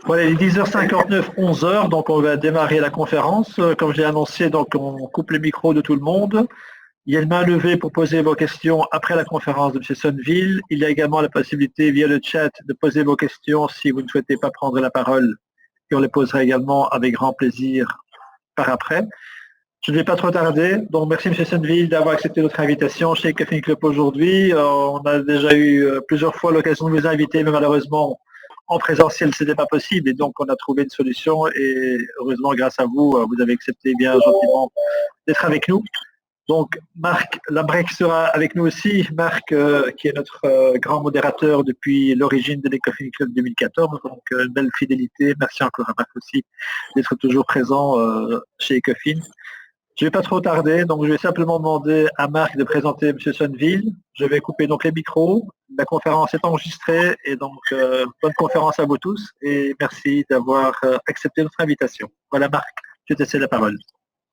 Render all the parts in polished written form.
Voilà, il est 10h59, 11h, donc on va démarrer la conférence. Comme je l'ai annoncé, donc on coupe les micros de tout le monde. Il y a une main levée pour poser vos questions après la conférence de M. Sonneville. Il y a également la possibilité via le chat de poser vos questions si vous ne souhaitez pas prendre la parole. Et on les posera également avec grand plaisir par après. Je ne vais pas trop tarder. Donc, merci M. Sonneville d'avoir accepté notre invitation chez Coffee Club aujourd'hui. On a déjà eu plusieurs fois l'occasion de vous inviter, mais malheureusement, en présentiel, ce n'était pas possible. Et donc, on a trouvé une solution. Et heureusement, grâce à vous, vous avez accepté bien gentiment d'être avec nous. Donc, Marc Labrec sera avec nous aussi. Marc, qui est notre grand modérateur depuis l'origine de l'Ecofin Club 2014. Donc, une belle fidélité. Merci encore à Marc aussi d'être toujours présent chez Ecofin. Je ne vais pas trop tarder, donc je vais simplement demander à Marc de présenter M. Sonneville. Je vais couper donc les micros. La conférence est enregistrée et donc bonne conférence à vous tous et merci d'avoir accepté notre invitation. Voilà Marc, je te cède la parole.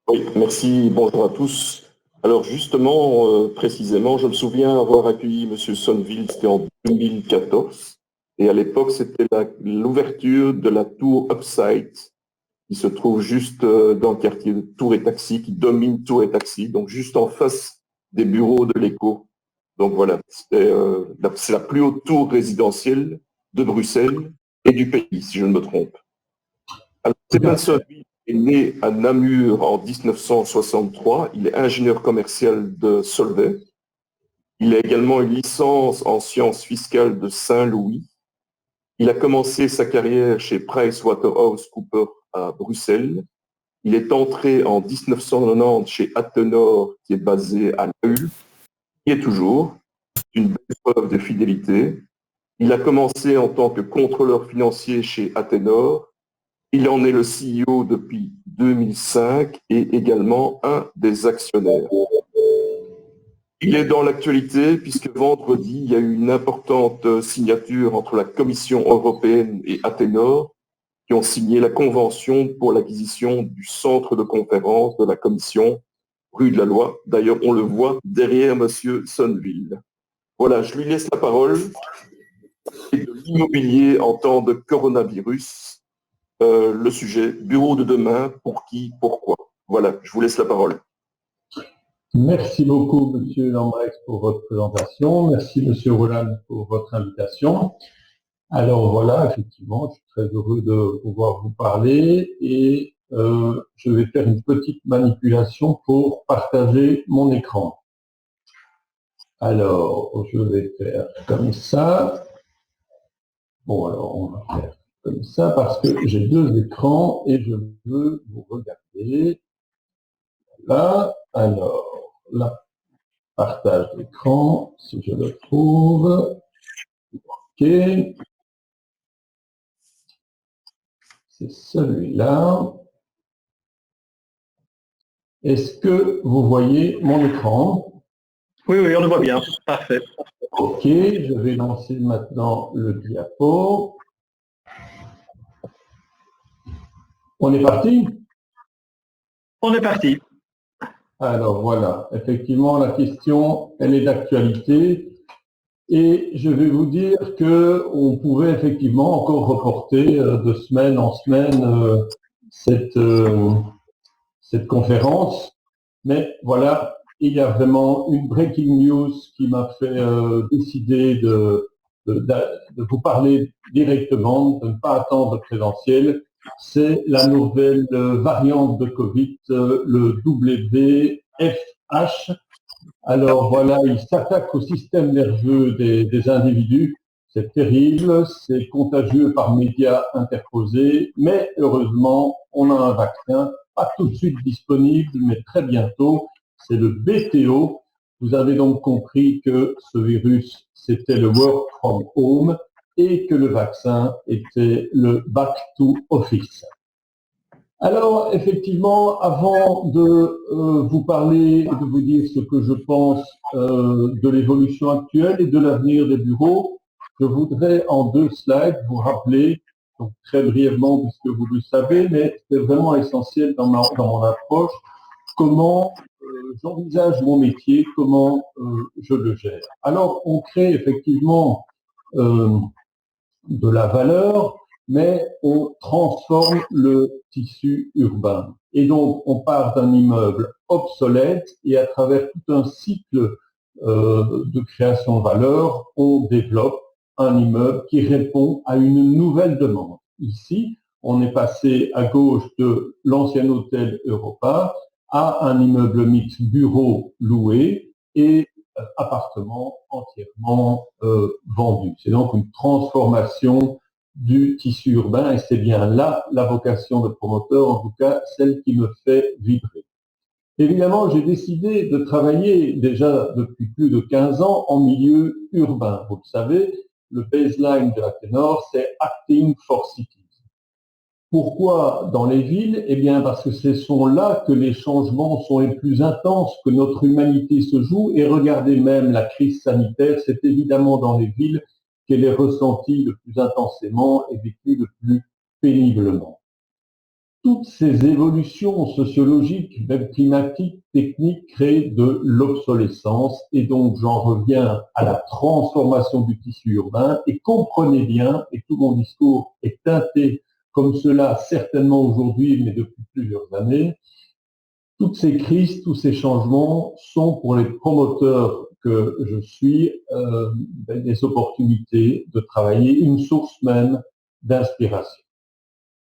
Oui, merci, bonjour à tous. Alors justement, précisément, je me souviens avoir accueilli M. Sonneville, c'était en 2014, et à l'époque c'était l'ouverture de la tour Upside, qui se trouve juste dans le quartier de Tour et Taxi, qui domine Tour et Taxi, donc juste en face des bureaux de l'Écho. Donc voilà, c'est la plus haute tour résidentielle de Bruxelles et du pays, si je ne me trompe. Alors, Stéphane Sonneville est né à Namur en 1963. Il est ingénieur commercial de Solvay. Il a également une licence en sciences fiscales de Saint-Louis. Il a commencé sa carrière chez PricewaterhouseCoopers à Bruxelles. Il est entré en 1990 chez Attenor, qui est basé à La Hulpe, qui est toujours une belle preuve de fidélité. Il a commencé en tant que contrôleur financier chez Attenor. Il en est le CEO depuis 2005 et également un des actionnaires. Il est dans l'actualité puisque vendredi, il y a eu une importante signature entre la Commission européenne et Attenor qui ont signé la convention pour l'acquisition du centre de conférence de la Commission rue de la Loi. D'ailleurs, on le voit derrière M. Sonneville. Voilà, je lui laisse la parole. Et de l'immobilier en temps de coronavirus. Le sujet, bureau de demain, pour qui, pourquoi. Voilà, je vous laisse la parole. Merci beaucoup, Monsieur Lambrex, pour votre présentation. Merci, Monsieur Roland, pour votre invitation. Alors voilà, effectivement, je suis très heureux de pouvoir vous parler et je vais faire une petite manipulation pour partager mon écran. Alors, je vais faire comme ça. Bon, alors on va faire comme ça parce que j'ai deux écrans et je veux vous regarder. Là, alors, là, partage d'écran, si je le trouve. OK. C'est celui-là. Est-ce que vous voyez mon écran? Oui, oui, on le voit bien. Parfait. OK, je vais lancer maintenant le diapo. On est parti? On est parti. Alors voilà, effectivement, la question, elle est d'actualité. Et je vais vous dire qu'on pouvait effectivement encore reporter de semaine en semaine cette conférence. Mais voilà, il y a vraiment une breaking news qui m'a fait décider de vous parler directement, de ne pas attendre le présentiel. C'est la nouvelle variante de Covid, le WFH. Alors voilà, il s'attaque au système nerveux des individus. C'est terrible, c'est contagieux par médias interposés, mais heureusement, on a un vaccin, pas tout de suite disponible, mais très bientôt. C'est le BTO. Vous avez donc compris que ce virus, c'était le work from home et que le vaccin était le back to office. Alors, effectivement, avant de vous parler et de vous dire ce que je pense de l'évolution actuelle et de l'avenir des bureaux, je voudrais en 2 slides vous rappeler, donc très brièvement puisque vous le savez, mais c'est vraiment essentiel dans mon approche, comment j'envisage mon métier, comment je le gère. Alors, on crée effectivement de la valeur mais on transforme le tissu urbain. Et donc, on part d'un immeuble obsolète et à travers tout un cycle de création de valeur, on développe un immeuble qui répond à une nouvelle demande. Ici, on est passé à gauche de l'ancien hôtel Europa à un immeuble mixte bureau loué et appartements entièrement vendus. C'est donc une transformation du tissu urbain et c'est bien là la vocation de promoteur, en tout cas celle qui me fait vibrer. Évidemment, j'ai décidé de travailler déjà depuis plus de 15 ans en milieu urbain. Vous le savez, le baseline de Atenor, c'est Acting for Cities. Pourquoi dans les villes? Eh bien, parce que ce sont là que les changements sont les plus intenses, que notre humanité se joue. Et regardez même la crise sanitaire, c'est évidemment dans les villes qu'elle est ressentie le plus intensément et vécue le plus péniblement. Toutes ces évolutions sociologiques, même climatiques, techniques, créent de l'obsolescence. Et donc, j'en reviens à la transformation du tissu urbain. Et comprenez bien, et tout mon discours est teinté comme cela certainement aujourd'hui, mais depuis plusieurs années, toutes ces crises, tous ces changements sont pour les promoteurs que je suis des opportunités de travailler, une source même d'inspiration.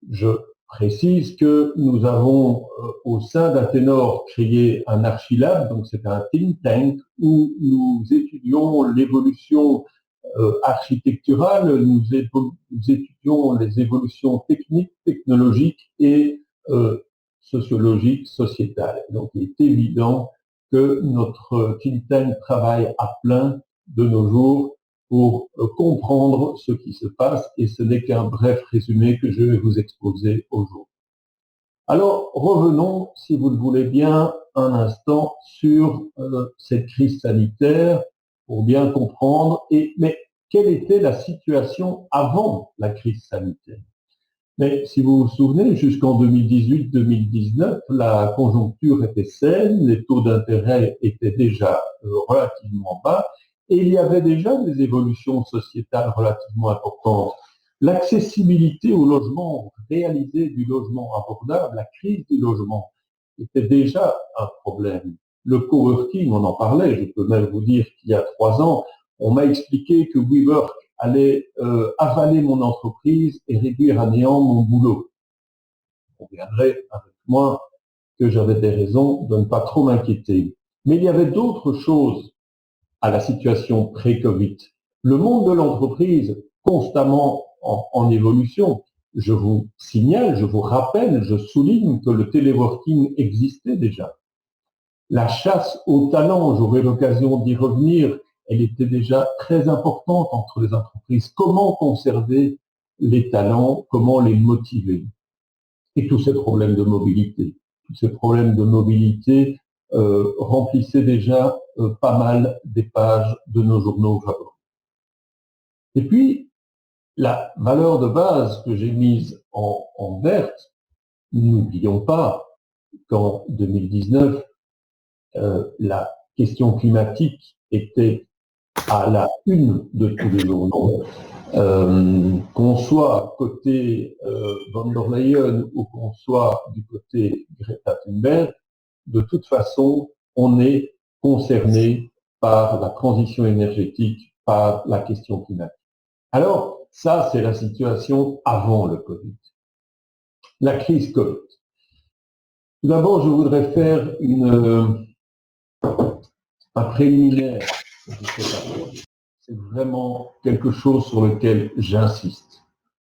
Je précise que nous avons au sein d'Atenor créé un archilab, donc c'est un think tank où nous étudions l'évolution architecturale, nous étudions les évolutions techniques, technologiques et sociologiques, sociétales. Donc il est évident que notre think tank travaille à plein de nos jours pour comprendre ce qui se passe et ce n'est qu'un bref résumé que je vais vous exposer aujourd'hui. Alors revenons, si vous le voulez bien, un instant sur cette crise sanitaire pour bien comprendre. Mais quelle était la situation avant la crise sanitaire? Mais si vous vous souvenez, jusqu'en 2018-2019, la conjoncture était saine, les taux d'intérêt étaient déjà relativement bas et il y avait déjà des évolutions sociétales relativement importantes. L'accessibilité au logement, réaliser du logement abordable, la crise du logement était déjà un problème. Le coworking, on en parlait, je peux même vous dire qu'il y a 3 ans, on m'a expliqué que WeWork allait avaler mon entreprise et réduire à néant mon boulot. On conviendrait avec moi que j'avais des raisons de ne pas trop m'inquiéter. Mais il y avait d'autres choses à la situation pré-Covid. Le monde de l'entreprise, constamment en évolution. Je vous signale, je vous rappelle, je souligne que le téléworking existait déjà. La chasse aux talents, j'aurai l'occasion d'y revenir, elle était déjà très importante entre les entreprises. Comment conserver les talents, comment les motiver? Et tous ces problèmes de mobilité. Tous ces problèmes de mobilité remplissaient déjà pas mal des pages de nos journaux favoris. Et puis, la valeur de base que j'ai mise en verte, n'oublions pas qu'en 2019, la question climatique était à la une de tous les journaux. Qu'on soit côté von der Leyen ou qu'on soit du côté Greta Thunberg, de toute façon, on est concerné par la transition énergétique, par la question climatique. Alors, ça, c'est la situation avant le Covid. La crise Covid. Tout d'abord, je voudrais faire un préliminaire. C'est vraiment quelque chose sur lequel j'insiste.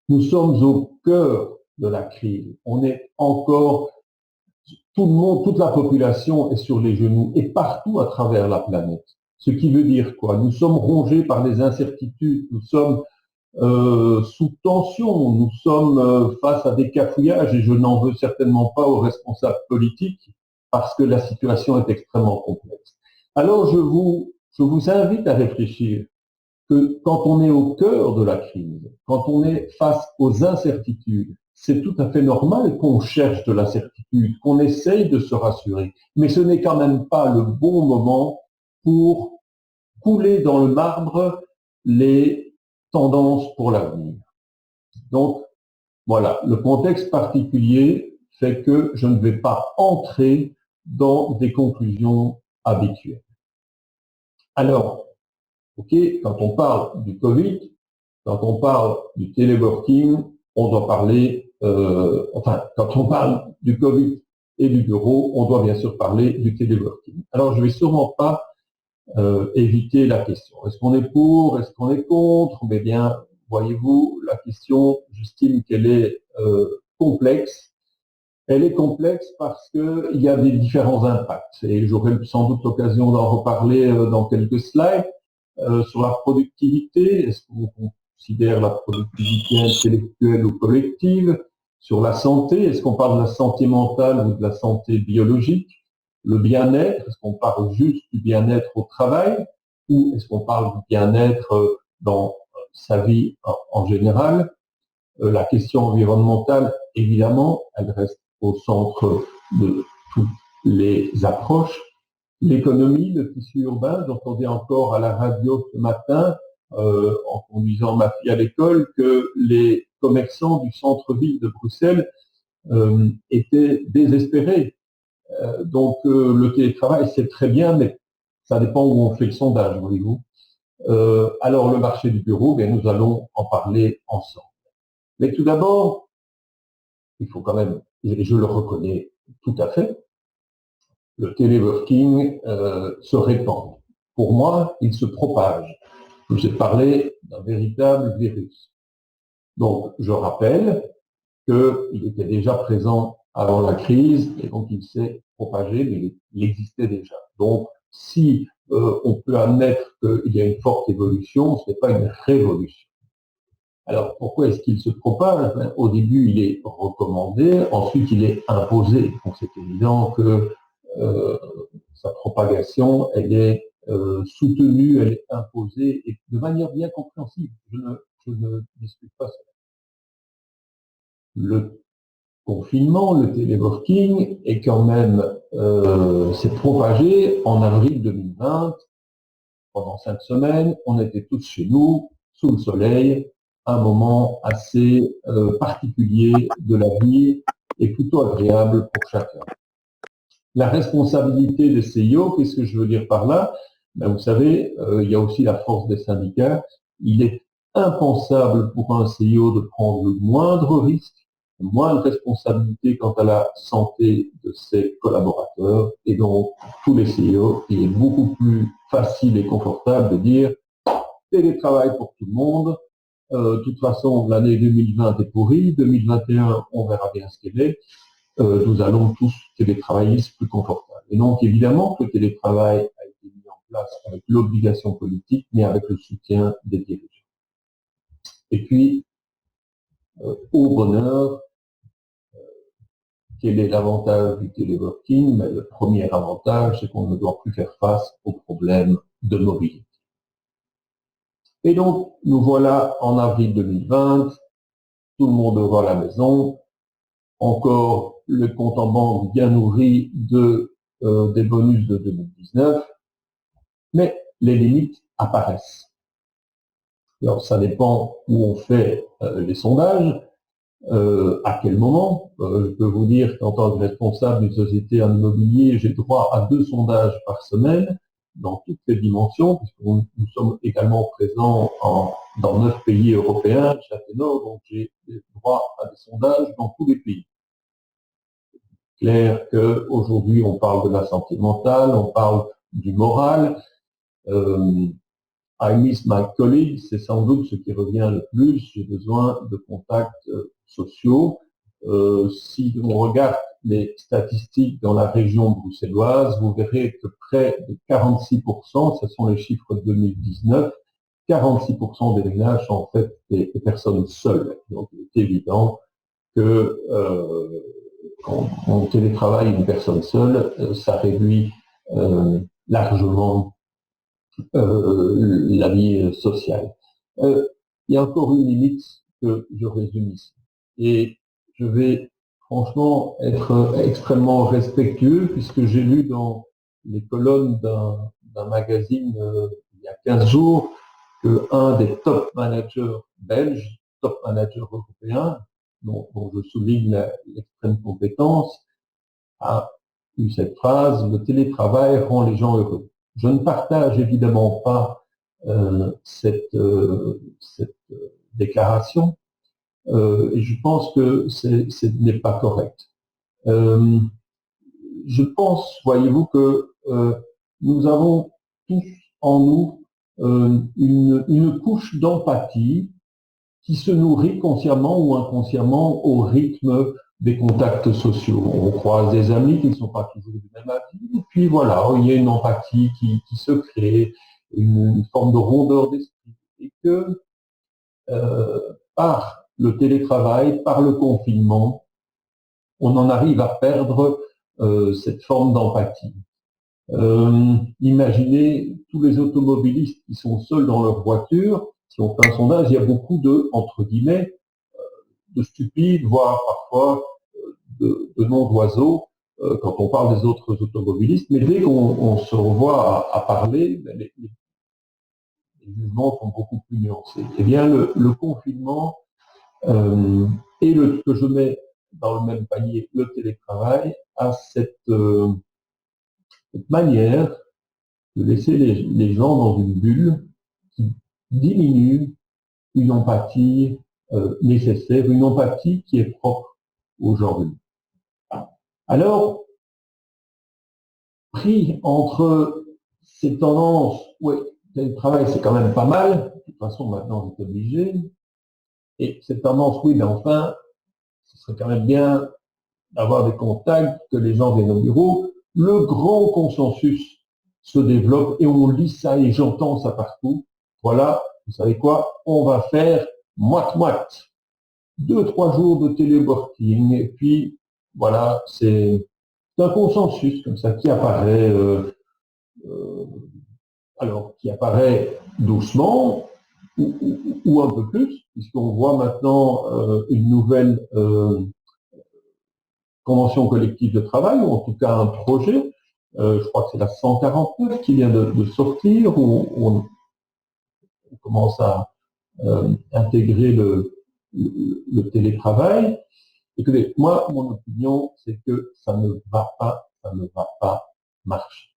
Nous sommes au cœur de la crise. On est encore, tout le monde, toute la population est sur les genoux et partout à travers la planète. Ce qui veut dire quoi? Nous sommes rongés par les incertitudes, nous sommes sous tension, nous sommes face à des cafouillages et je n'en veux certainement pas aux responsables politiques parce que la situation est extrêmement complexe. Alors je vous invite à réfléchir que quand on est au cœur de la crise, quand on est face aux incertitudes, c'est tout à fait normal qu'on cherche de la certitude, qu'on essaye de se rassurer. Mais ce n'est quand même pas le bon moment pour couler dans le marbre les tendances pour l'avenir. Donc, Voilà, le contexte particulier fait que je ne vais pas entrer dans des conclusions habituelles. Alors, ok, quand on parle du Covid, quand on parle du téléworking, on doit parler, quand on parle du Covid et du bureau, on doit bien sûr parler du téléworking. Alors, je ne vais sûrement pas éviter la question. Est-ce qu'on est pour? Est-ce qu'on est contre? Mais bien, voyez-vous, la question, j'estime qu'elle est complexe. Elle est complexe parce qu'il y a des différents impacts. Et j'aurai sans doute l'occasion d'en reparler dans quelques slides. Sur la productivité, est-ce qu'on considère la productivité intellectuelle ou collective? Sur la santé, est-ce qu'on parle de la santé mentale ou de la santé biologique? Le bien-être, est-ce qu'on parle juste du bien-être au travail ou est-ce qu'on parle du bien-être dans sa vie en général? La question environnementale, évidemment, elle reste au centre de toutes les approches. L'économie, le tissu urbain, j'entendais encore à la radio ce matin, en conduisant ma fille à l'école, que les commerçants du centre-ville de Bruxelles étaient désespérés. Donc le télétravail, c'est très bien, mais ça dépend où on fait le sondage, voyez-vous. Alors le marché du bureau, bien, nous allons en parler ensemble. Mais tout d'abord, il faut quand même, et je le reconnais tout à fait, le téléworking se répand. Pour moi, il se propage. Je vous ai parlé d'un véritable virus. Donc, je rappelle qu'il était déjà présent avant la crise et donc il s'est propagé, mais il existait déjà. Donc, si on peut admettre qu'il y a une forte évolution, ce n'est pas une révolution. Alors, pourquoi est-ce qu'il se propage? Au début, il est recommandé, ensuite, il est imposé. Donc, c'est évident que sa propagation, elle est soutenue, elle est imposée, et de manière bien compréhensible. Je ne discute pas ça. Le confinement, le téléworking, est quand même s'est propagé en avril 2020. Pendant 5 semaines, on était tous chez nous, sous le soleil, un moment assez particulier de la vie et plutôt agréable pour chacun. La responsabilité des CIO, qu'est-ce que je veux dire par là? Ben, vous savez, il y a aussi la force des syndicats. Il est impensable pour un CIO de prendre le moindre risque, le moindre responsabilité quant à la santé de ses collaborateurs. Et donc, tous les CIO, il est beaucoup plus facile et confortable de dire télétravail pour tout le monde. De toute façon, l'année 2020 est pourrie, 2021, on verra bien ce qu'elle est. Nous allons tous télétravailler plus confortable. Et donc, évidemment, que le télétravail a été mis en place avec l'obligation politique, mais avec le soutien des dirigeants. Et puis, au bonheur, quel est l'avantage du téléworking? Ben, le premier avantage, c'est qu'on ne doit plus faire face aux problèmes de mobilité. Et donc, nous voilà en avril 2020, tout le monde devant la maison, encore le compte en banque bien nourri des bonus de 2019, mais les limites apparaissent. Alors, ça dépend où on fait les sondages, à quel moment. Je peux vous dire qu'en tant que responsable d'une société en immobilier, j'ai droit à 2 sondages par semaine dans toutes les dimensions, puisque nous sommes également présents dans 9 pays européens, Châtenor, donc j'ai droit à des sondages dans tous les pays. Clair qu'aujourd'hui, on parle de la santé mentale, on parle du moral. I miss my colleagues, c'est sans doute ce qui revient le plus. J'ai besoin de contacts sociaux. Si on regarde les statistiques dans la région bruxelloise, vous verrez que près de 46%, ce sont les chiffres de 2019, 46% des ménages sont en fait des personnes seules. Donc il est évident que quand on télétravaille une personne seule, ça réduit largement la vie sociale. Il y a encore une limite que je résume ici. Et je vais franchement être extrêmement respectueux puisque j'ai lu dans les colonnes d'un magazine il y a 15 jours qu'un des top managers belges, top managers européens, dont je souligne l'extrême compétence, a eu cette phrase: le télétravail rend les gens heureux. Je ne partage évidemment pas cette déclaration, et je pense que ce n'est pas correct. Je pense, voyez-vous, que nous avons tous en nous une couche d'empathie qui se nourrit consciemment ou inconsciemment au rythme des contacts sociaux. On croise des amis qui ne sont pas toujours du même avis, et puis voilà, il y a une empathie qui se crée, une forme de rondeur d'esprit, et que par le télétravail, par le confinement, on en arrive à perdre cette forme d'empathie. Imaginez tous les automobilistes qui sont seuls dans leur voiture. Si on fait un sondage, il y a beaucoup de, entre guillemets, de stupides, voire parfois de noms d'oiseaux quand on parle des autres automobilistes. Mais dès qu'on se revoit à parler, les jugements sont beaucoup plus nuancés. Eh bien, le confinement et ce que je mets dans le même panier, le télétravail, a cette manière de laisser les gens dans une bulle qui diminue une empathie nécessaire, une empathie qui est propre aujourd'hui. Alors, pris entre ces tendances, oui, le travail c'est quand même pas mal, de toute façon maintenant on est obligé, et cette tendance, oui, mais enfin, ce serait quand même bien d'avoir des contacts, que les gens viennent au bureau, le grand consensus se développe, et on lit ça et j'entends ça partout. Voilà, vous savez quoi, on va faire moite-moite. 2-3 jours de téléworking, et puis voilà, c'est un consensus comme ça qui apparaît, alors qui apparaît doucement ou un peu plus, puisqu'on voit maintenant une nouvelle convention collective de travail, ou en tout cas un projet, je crois que c'est la 149 qui vient de sortir, où on commence à intégrer le télétravail. Écoutez, moi, mon opinion, c'est que ça ne va pas marcher.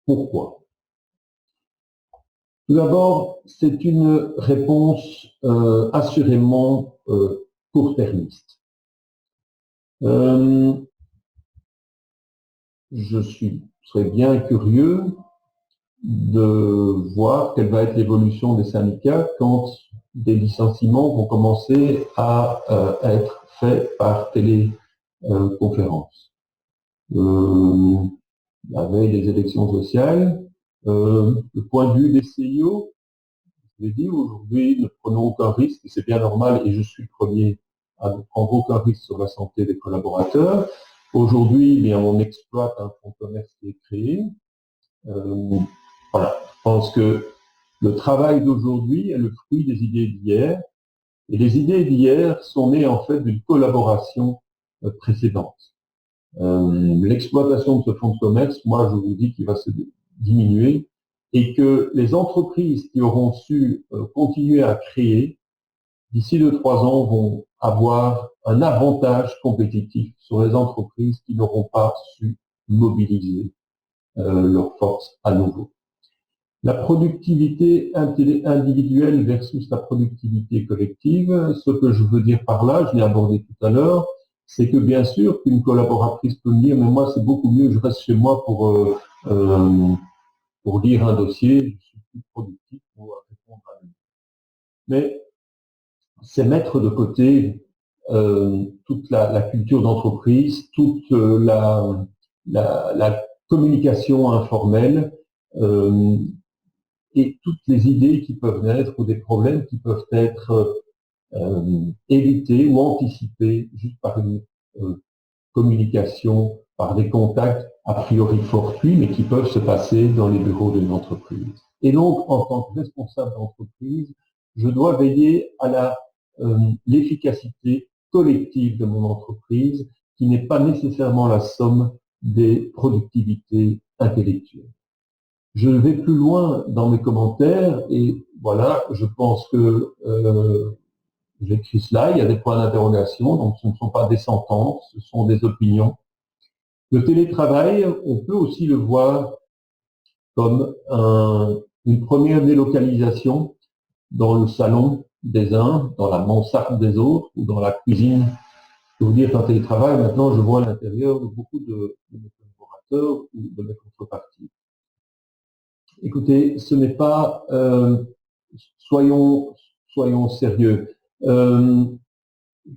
Pourquoi? Tout d'abord, c'est une réponse assurément court-termiste. Je serais bien curieux de voir quelle va être l'évolution des syndicats quand des licenciements vont commencer à être faits par téléconférence. La veille des élections sociales, le point de vue des CIO, je l'ai dit, aujourd'hui, ne prenons aucun risque, et c'est bien normal, et je suis le premier à ne prendre aucun risque sur la santé des collaborateurs. Aujourd'hui, eh bien, on exploite un fonds de commerce qui est créé. Voilà, je pense que le travail d'aujourd'hui est le fruit des idées d'hier, et les idées d'hier sont nées en fait d'une collaboration précédente. L'exploitation de ce fonds de commerce, moi je vous dis qu'il va se diminuer, et que les entreprises qui auront su continuer à créer, d'ici 2-3 ans, vont avoir un avantage compétitif sur les entreprises qui n'auront pas su mobiliser leurs forces à nouveau. La productivité individuelle versus la productivité collective, ce que je veux dire par là, je l'ai abordé tout à l'heure, c'est que bien sûr qu'une collaboratrice peut me dire, mais moi c'est beaucoup mieux, je reste chez moi pour lire un dossier, je suis plus productif pour répondre à lui. Mais c'est mettre de côté toute la culture d'entreprise, toute la communication informelle, et toutes les idées qui peuvent naître ou des problèmes qui peuvent être évités ou anticipés juste par une communication, par des contacts a priori fortuits, mais qui peuvent se passer dans les bureaux d'une entreprise. Et donc, en tant que responsable d'entreprise, je dois veiller à l'efficacité collective de mon entreprise, qui n'est pas nécessairement la somme des productivités intellectuelles. Je vais plus loin dans mes commentaires, et voilà, je pense que j'écris cela, il y a des points d'interrogation, donc ce ne sont pas des sentences, ce sont des opinions. Le télétravail, on peut aussi le voir comme une première délocalisation dans le salon des uns, dans la mansarde des autres, ou dans la cuisine. Je peux vous dire qu'en télétravail, maintenant, je vois à l'intérieur de beaucoup de mes collaborateurs ou de mes contreparties. Écoutez, ce n'est pas... soyons sérieux. Je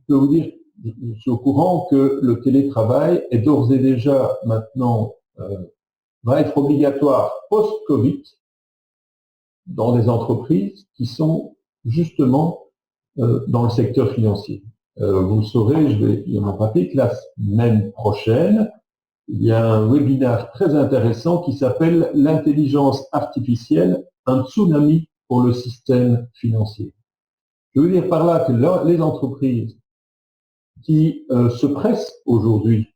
peux vous dire, je suis au courant que le télétravail est d'ores et déjà maintenant va être obligatoire post-Covid dans des entreprises qui sont justement dans le secteur financier. Vous le saurez, je vais m'en rappeler que la semaine prochaine, il y a un webinaire très intéressant qui s'appelle l'intelligence artificielle, un tsunami pour le système financier. Je veux dire par là que les entreprises qui se pressent aujourd'hui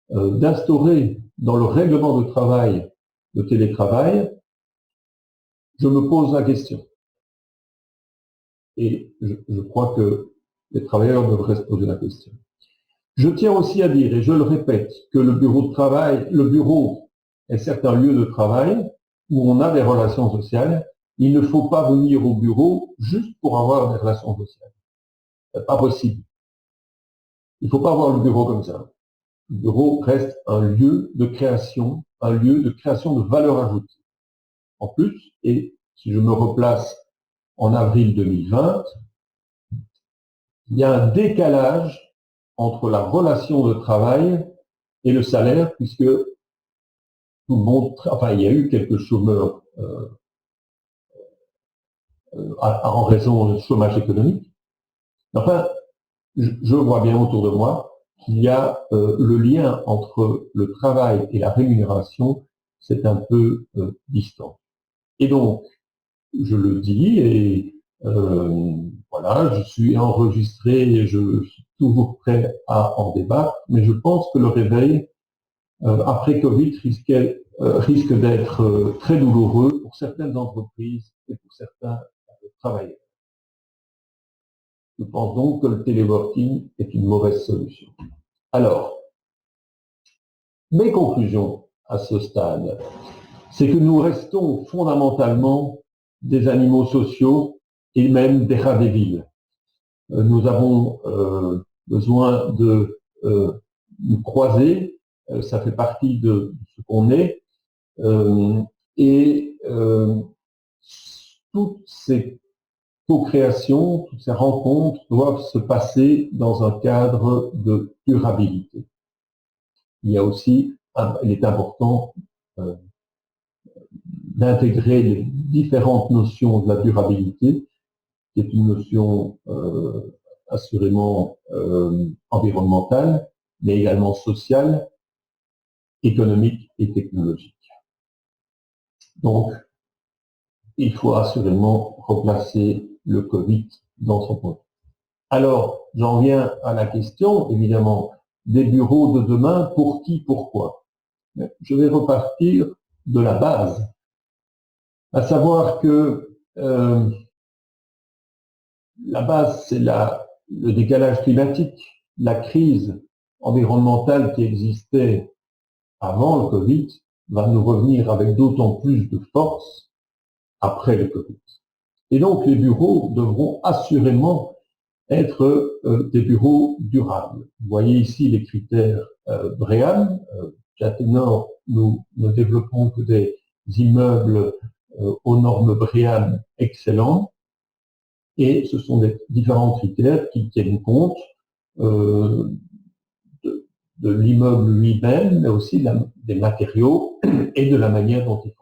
d'instaurer dans le règlement de travail le télétravail, je me pose la question. Et je crois que les travailleurs devraient se poser la question. Je tiens aussi à dire, et je le répète, que le bureau de travail, le bureau est certes un lieu de travail où on a des relations sociales. Il ne faut pas venir au bureau juste pour avoir des relations sociales. C'est pas possible. Il ne faut pas voir le bureau comme ça. Le bureau reste un lieu de création de valeur ajoutée. En plus, et si je me replace en avril 2020, il y a un décalage entre la relation de travail et le salaire, puisque tout le monde, enfin, il y a eu quelques chômeurs en raison du chômage économique. Enfin, je vois bien autour de moi qu'il y a le lien entre le travail et la rémunération, c'est un peu distant. Et donc, je le dis, et voilà, je suis enregistré et je suis toujours prêt à en débattre, mais je pense que le réveil après Covid risque d'être très douloureux pour certaines entreprises et pour certains travailleurs. Je pense donc que le téléworking est une mauvaise solution. Alors, mes conclusions à ce stade, c'est que nous restons fondamentalement des animaux sociaux et même des rats des villes. Nous avons besoin de nous croiser, ça fait partie de ce qu'on est, et toutes ces co-créations, toutes ces rencontres doivent se passer dans un cadre de durabilité. Il est important d'intégrer les différentes notions de la durabilité, qui est une notion assurément environnementale, mais également sociale, économique et technologique. Donc, il faut assurément replacer le Covid dans son contexte. Alors, j'en viens à la question, évidemment, des bureaux de demain, pour qui, pourquoi? Je vais repartir de la base, à savoir que la base, c'est le décalage climatique, la crise environnementale qui existait avant le Covid va nous revenir avec d'autant plus de force après le Covid. Et donc, les bureaux devront assurément être des bureaux durables. Vous voyez ici les critères BREEAM. Chez Athénor, nous ne développons que des immeubles aux normes BREEAM excellents. Et ce sont des différents critères qui tiennent compte de l'immeuble lui-même, mais aussi des matériaux et de la manière dont il fonctionne.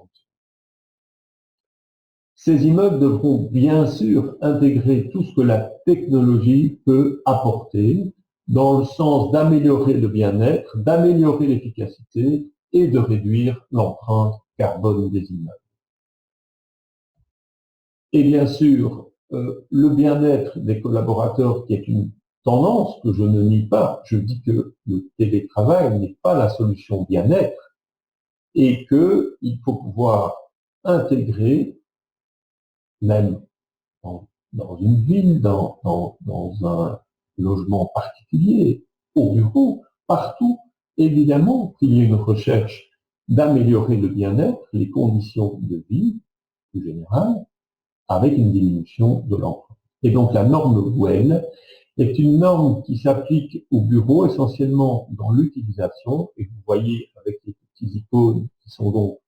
Ces immeubles devront bien sûr intégrer tout ce que la technologie peut apporter dans le sens d'améliorer le bien-être, d'améliorer l'efficacité et de réduire l'empreinte carbone des immeubles. Et bien sûr, le bien-être des collaborateurs, qui est une tendance que je ne nie pas, je dis que le télétravail n'est pas la solution bien-être et qu'il faut pouvoir intégrer, même en dans une ville, dans un logement particulier, au bureau, partout, évidemment qu'il y ait une recherche d'améliorer le bien-être, les conditions de vie, plus générales, avec une diminution de l'emploi. Et donc la norme WELL est une norme qui s'applique au bureau essentiellement dans l'utilisation, et vous voyez avec les petits icônes qui sont donc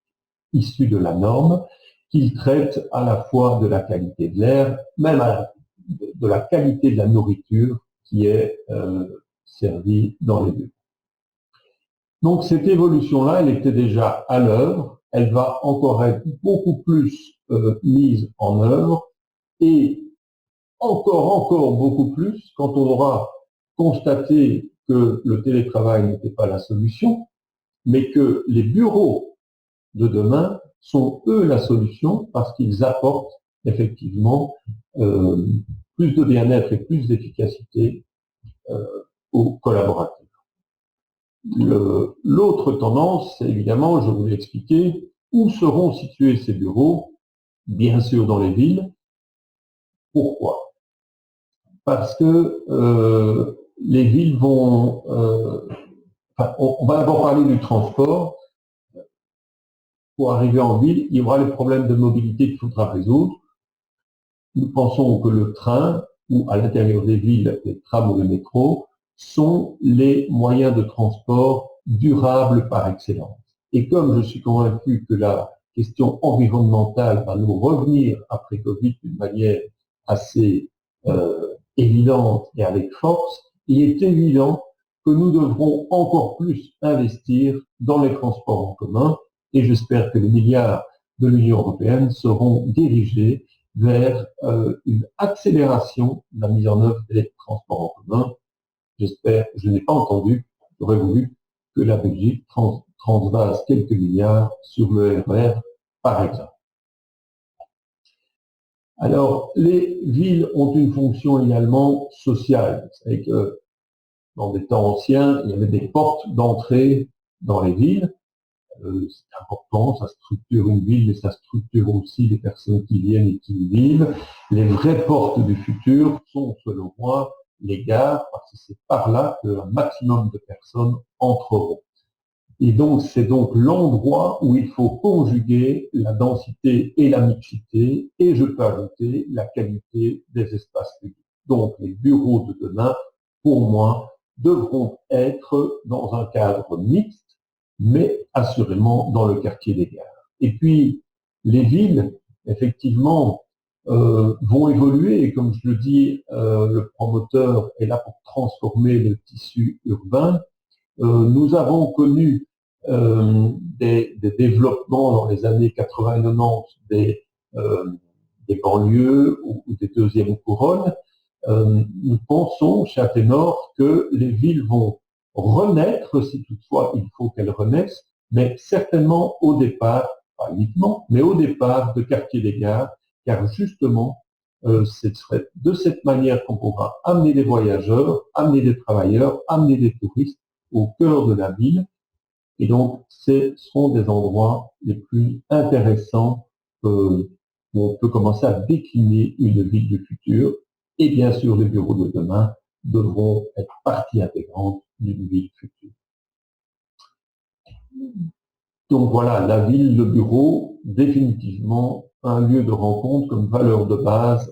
issus de la norme, qu'il traite à la fois de la qualité de l'air, même de la qualité de la nourriture qui est servie dans les bureaux. Donc cette évolution-là, elle était déjà à l'œuvre, elle va encore être beaucoup plus mise en œuvre et encore beaucoup plus quand on aura constaté que le télétravail n'était pas la solution, mais que les bureaux de demain sont eux la solution parce qu'ils apportent effectivement plus de bien-être et plus d'efficacité aux collaborateurs. L'autre tendance, c'est évidemment, je vous l'ai expliqué, où seront situés ces bureaux? Bien sûr dans les villes. Pourquoi? Parce que les villes vont... on va d'abord parler du transport. Pour arriver en ville, il y aura les problèmes de mobilité qu'il faudra résoudre. Nous pensons que le train, ou à l'intérieur des villes, les trams ou le métro, sont les moyens de transport durables par excellence. Et comme je suis convaincu que la question environnementale va nous revenir après Covid d'une manière assez évidente et avec force, il est évident que nous devrons encore plus investir dans les transports en commun et j'espère que les milliards de l'Union européenne seront dirigés vers une accélération de la mise en œuvre des transports en commun. J'espère, je n'ai pas entendu, j'aurais voulu que la Belgique transvase quelques milliards sur le RER, par exemple. Alors, les villes ont une fonction également sociale. Vous savez que dans des temps anciens, il y avait des portes d'entrée dans les villes. C'est important, ça structure une ville, mais ça structure aussi les personnes qui viennent et qui y vivent. Les vraies portes du futur sont, selon moi, les gares, parce que c'est par là qu'un maximum de personnes entreront. Et donc, c'est donc l'endroit où il faut conjuguer la densité et la mixité, et je peux ajouter la qualité des espaces publics. Donc, les bureaux de demain, pour moi, devront être dans un cadre mixte, mais assurément dans le quartier des gares. Et puis, les villes, effectivement, vont évoluer, et comme je le dis, le promoteur est là pour transformer le tissu urbain. Nous avons connu des développements dans les années 80-90 des banlieues ou des deuxièmes couronnes. Nous pensons, chez Athénor, que les villes vont renaître, si toutefois il faut qu'elles renaissent, mais certainement au départ, pas uniquement, mais au départ de quartier des gares, car justement, ce serait de cette manière qu'on pourra amener des voyageurs, amener des travailleurs, amener des touristes au cœur de la ville. Et donc, ce sont des endroits les plus intéressants où on peut commencer à décliner une ville du futur. Et bien sûr, les bureaux de demain devront être partie intégrante d'une ville future. Donc voilà, la ville, le bureau, définitivement un lieu de rencontre comme valeur de base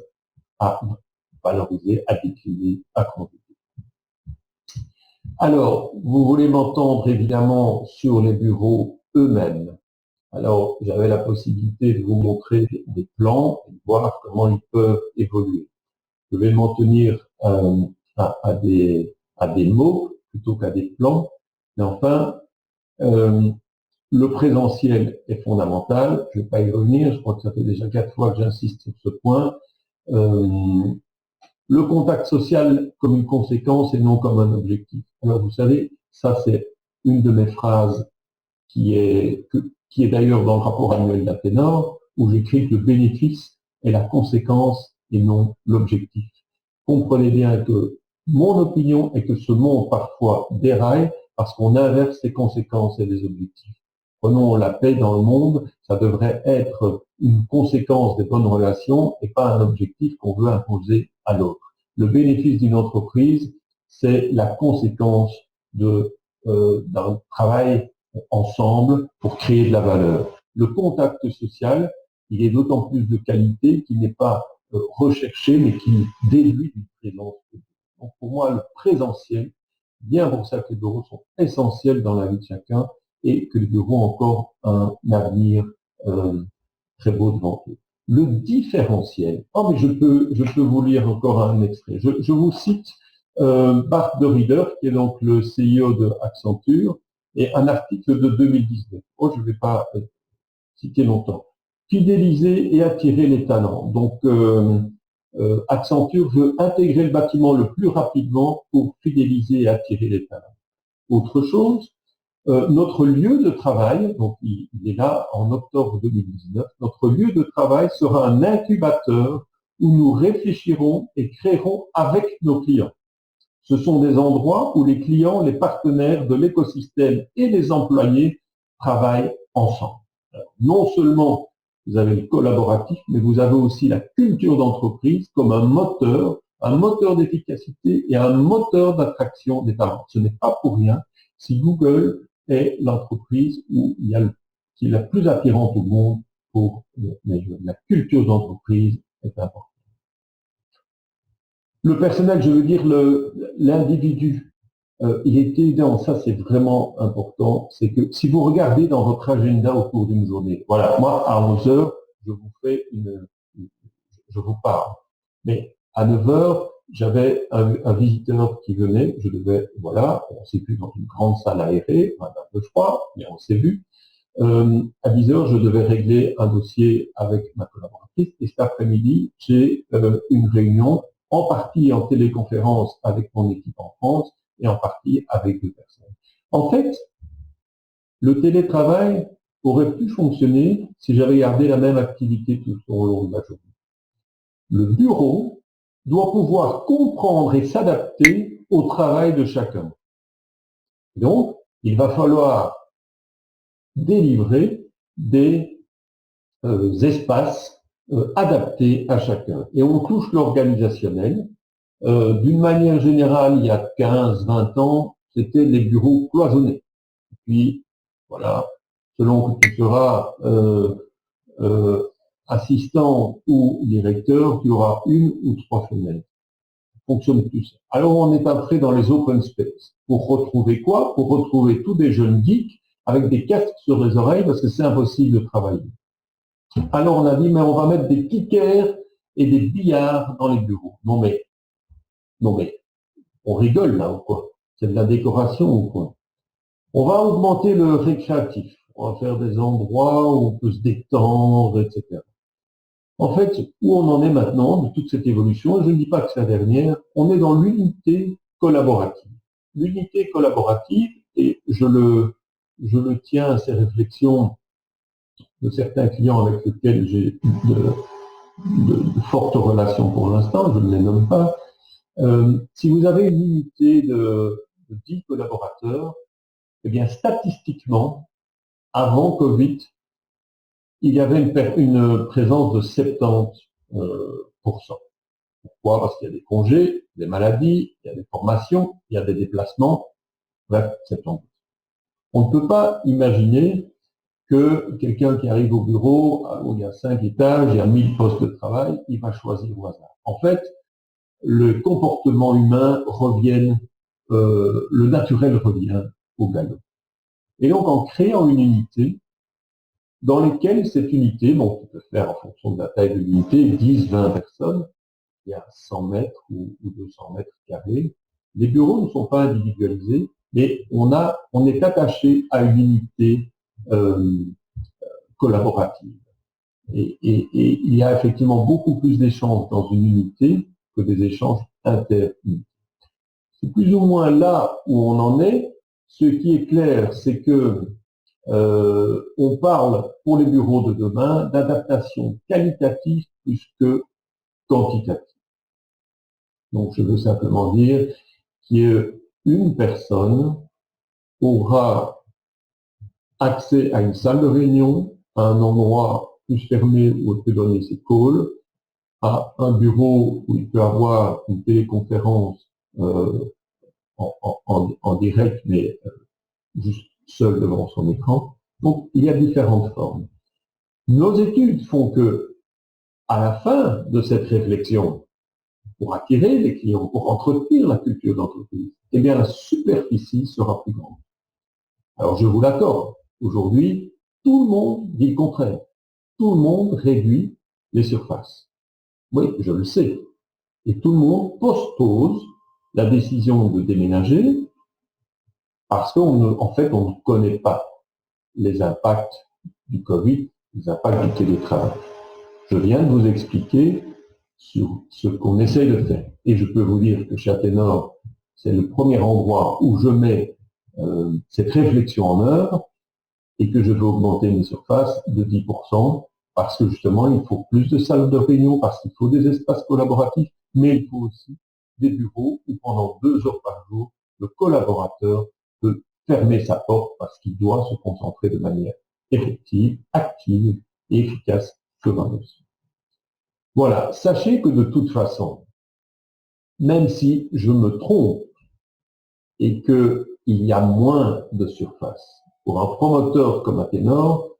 à valoriser, à décliner, à conduire. Alors, vous voulez m'entendre évidemment sur les bureaux eux-mêmes. Alors, j'avais la possibilité de vous montrer des plans et de voir comment ils peuvent évoluer. Je vais m'en tenir à des mots plutôt qu'à des plans. Mais enfin, le présentiel est fondamental. Je ne vais pas y revenir. Je crois que ça fait déjà 4 fois que j'insiste sur ce point. Le contact social comme une conséquence et non comme un objectif. Alors, vous savez, ça c'est une de mes phrases qui est d'ailleurs dans le rapport annuel d'Athénor, où j'écris que le bénéfice est la conséquence et non l'objectif. Comprenez bien que mon opinion est que ce monde parfois déraille parce qu'on inverse les conséquences et les objectifs. prenons la paix dans le monde, ça devrait être une conséquence des bonnes relations et pas un objectif qu'on veut imposer à l'autre. Le bénéfice d'une entreprise, c'est la conséquence d'un travail ensemble pour créer de la valeur. Le contact social, il est d'autant plus de qualité qu'il n'est pas recherché, mais qu'il déduit d'une présence. Donc pour moi, le présentiel, bien pour ça que les bureaux sont essentiels dans la vie de chacun et que les bureaux ont encore un avenir très beau devant eux. Le différentiel. Oh, mais je peux vous lire encore un extrait. Je vous cite Bart de Reader, qui est donc le CEO de Accenture, et un article de 2019. Oh, je ne vais pas citer longtemps. Fidéliser et attirer les talents. Donc, Accenture veut intégrer le bâtiment le plus rapidement pour fidéliser et attirer les talents. Autre chose, notre lieu de travail, donc il est là en octobre 2019, notre lieu de travail sera un incubateur où nous réfléchirons et créerons avec nos clients. Ce sont des endroits où les clients, les partenaires de l'écosystème et les employés travaillent ensemble. Alors, non seulement vous avez le collaboratif, mais vous avez aussi la culture d'entreprise comme un moteur d'efficacité et un moteur d'attraction des talents. Ce n'est pas pour rien si Google est l'entreprise qui est la plus attirante au monde pour les jeunes. La culture d'entreprise est importante. Le personnel, je veux dire l'individu, il est évident, ça c'est vraiment important, c'est que si vous regardez dans votre agenda au cours d'une journée, voilà, moi à 11 heures, je vous parle, mais à 9 heures, j'avais un visiteur qui venait, voilà, on s'est vu dans une grande salle aérée, un peu froid, mais on s'est vu. À 10 heures, je devais régler un dossier avec ma collaboratrice, et cet après-midi, j'ai une réunion en partie en téléconférence avec mon équipe en France et en partie avec 2 personnes. En fait, le télétravail aurait pu fonctionner si j'avais gardé la même activité tout au long de la journée. Le bureau doit pouvoir comprendre et s'adapter au travail de chacun. Donc, il va falloir délivrer des espaces adaptés à chacun. Et on touche l'organisationnel. D'une manière générale, il y a 15-20 ans, c'était les bureaux cloisonnés. Puis, voilà, selon que tu seras assistant ou directeur, tu auras 1 ou 3 fenêtres. Ça fonctionne plus. Alors, on est entré dans les open space. Pour retrouver quoi? Pour retrouver tous des jeunes geeks avec des casques sur les oreilles parce que c'est impossible de travailler. Alors, on a dit, mais on va mettre des kickers et des billards dans les bureaux. Non, mais, on rigole là ou quoi? C'est de la décoration ou quoi? On va augmenter le récréatif. On va faire des endroits où on peut se détendre, etc. En fait, où on en est maintenant de toute cette évolution, et je ne dis pas que c'est la dernière, on est dans l'unité collaborative. L'unité collaborative, et je le tiens à ces réflexions de certains clients avec lesquels j'ai de fortes relations pour l'instant, je ne les nomme pas. Si vous avez une unité de 10 collaborateurs, eh bien, statistiquement, avant Covid, il y avait une présence de 70%. Pourquoi? Parce qu'il y a des congés, des maladies, il y a des formations, il y a des déplacements. Bref, 70%. On ne peut pas imaginer que quelqu'un qui arrive au bureau, où il y a 5 étages, il y a 1000 postes de travail, il va choisir au hasard. En fait, le comportement humain revient, le naturel revient au galop. Et donc, en créant une unité, dans lesquelles cette unité, bon, on peut faire en fonction de la taille de l'unité, 10, 20 personnes, il y a 100 mètres ou 200 mètres carrés. Les bureaux ne sont pas individualisés, mais on est attaché à une unité collaborative. Et il y a effectivement beaucoup plus d'échanges dans une unité que des échanges inter-unités. C'est plus ou moins là où on en est. Ce qui est clair, c'est que on parle pour les bureaux de demain d'adaptation qualitative plus que quantitative. Donc, je veux simplement dire qu'une personne aura accès à une salle de réunion, à un endroit plus fermé où il peut donner ses calls, à un bureau où il peut avoir une téléconférence en direct, mais juste seul devant son écran. Donc, il y a différentes formes. Nos études font que, à la fin de cette réflexion, pour attirer les clients, pour entretenir la culture d'entreprise, eh bien, la superficie sera plus grande. Alors, je vous l'accorde. Aujourd'hui, tout le monde dit le contraire. Tout le monde réduit les surfaces. Oui, je le sais. Et tout le monde postpose la décision de déménager parce qu'en fait, on ne connaît pas les impacts du Covid, les impacts du télétravail. Je viens de vous expliquer sur ce qu'on essaye de faire. Et je peux vous dire que chez Athénor, c'est le premier endroit où je mets cette réflexion en œuvre et que je veux augmenter mes surfaces de 10% parce que justement, il faut plus de salles de réunion, parce qu'il faut des espaces collaboratifs, mais il faut aussi des bureaux où pendant 2 heures par jour, le collaborateur peut fermer sa porte parce qu'il doit se concentrer de manière effective, active et efficace sur un dossier. Voilà, sachez que de toute façon, même si je me trompe et qu'il y a moins de surface, pour un promoteur comme Athénor,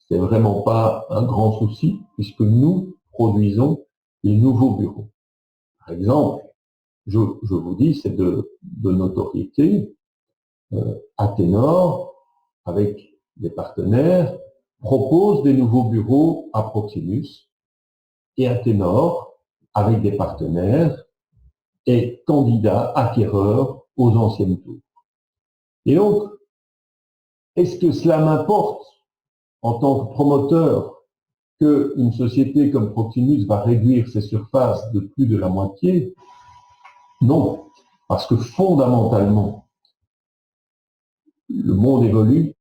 c'est vraiment pas un grand souci puisque nous produisons les nouveaux bureaux. Par exemple, je vous dis, c'est de notoriété, Athénor, avec des partenaires, propose des nouveaux bureaux à Proximus et Athénor, avec des partenaires, est candidat acquéreur aux anciennes tours. Et donc, est-ce que cela m'importe en tant que promoteur qu'une société comme Proximus va réduire ses surfaces de plus de la moitié? Non, parce que fondamentalement, le monde évolue,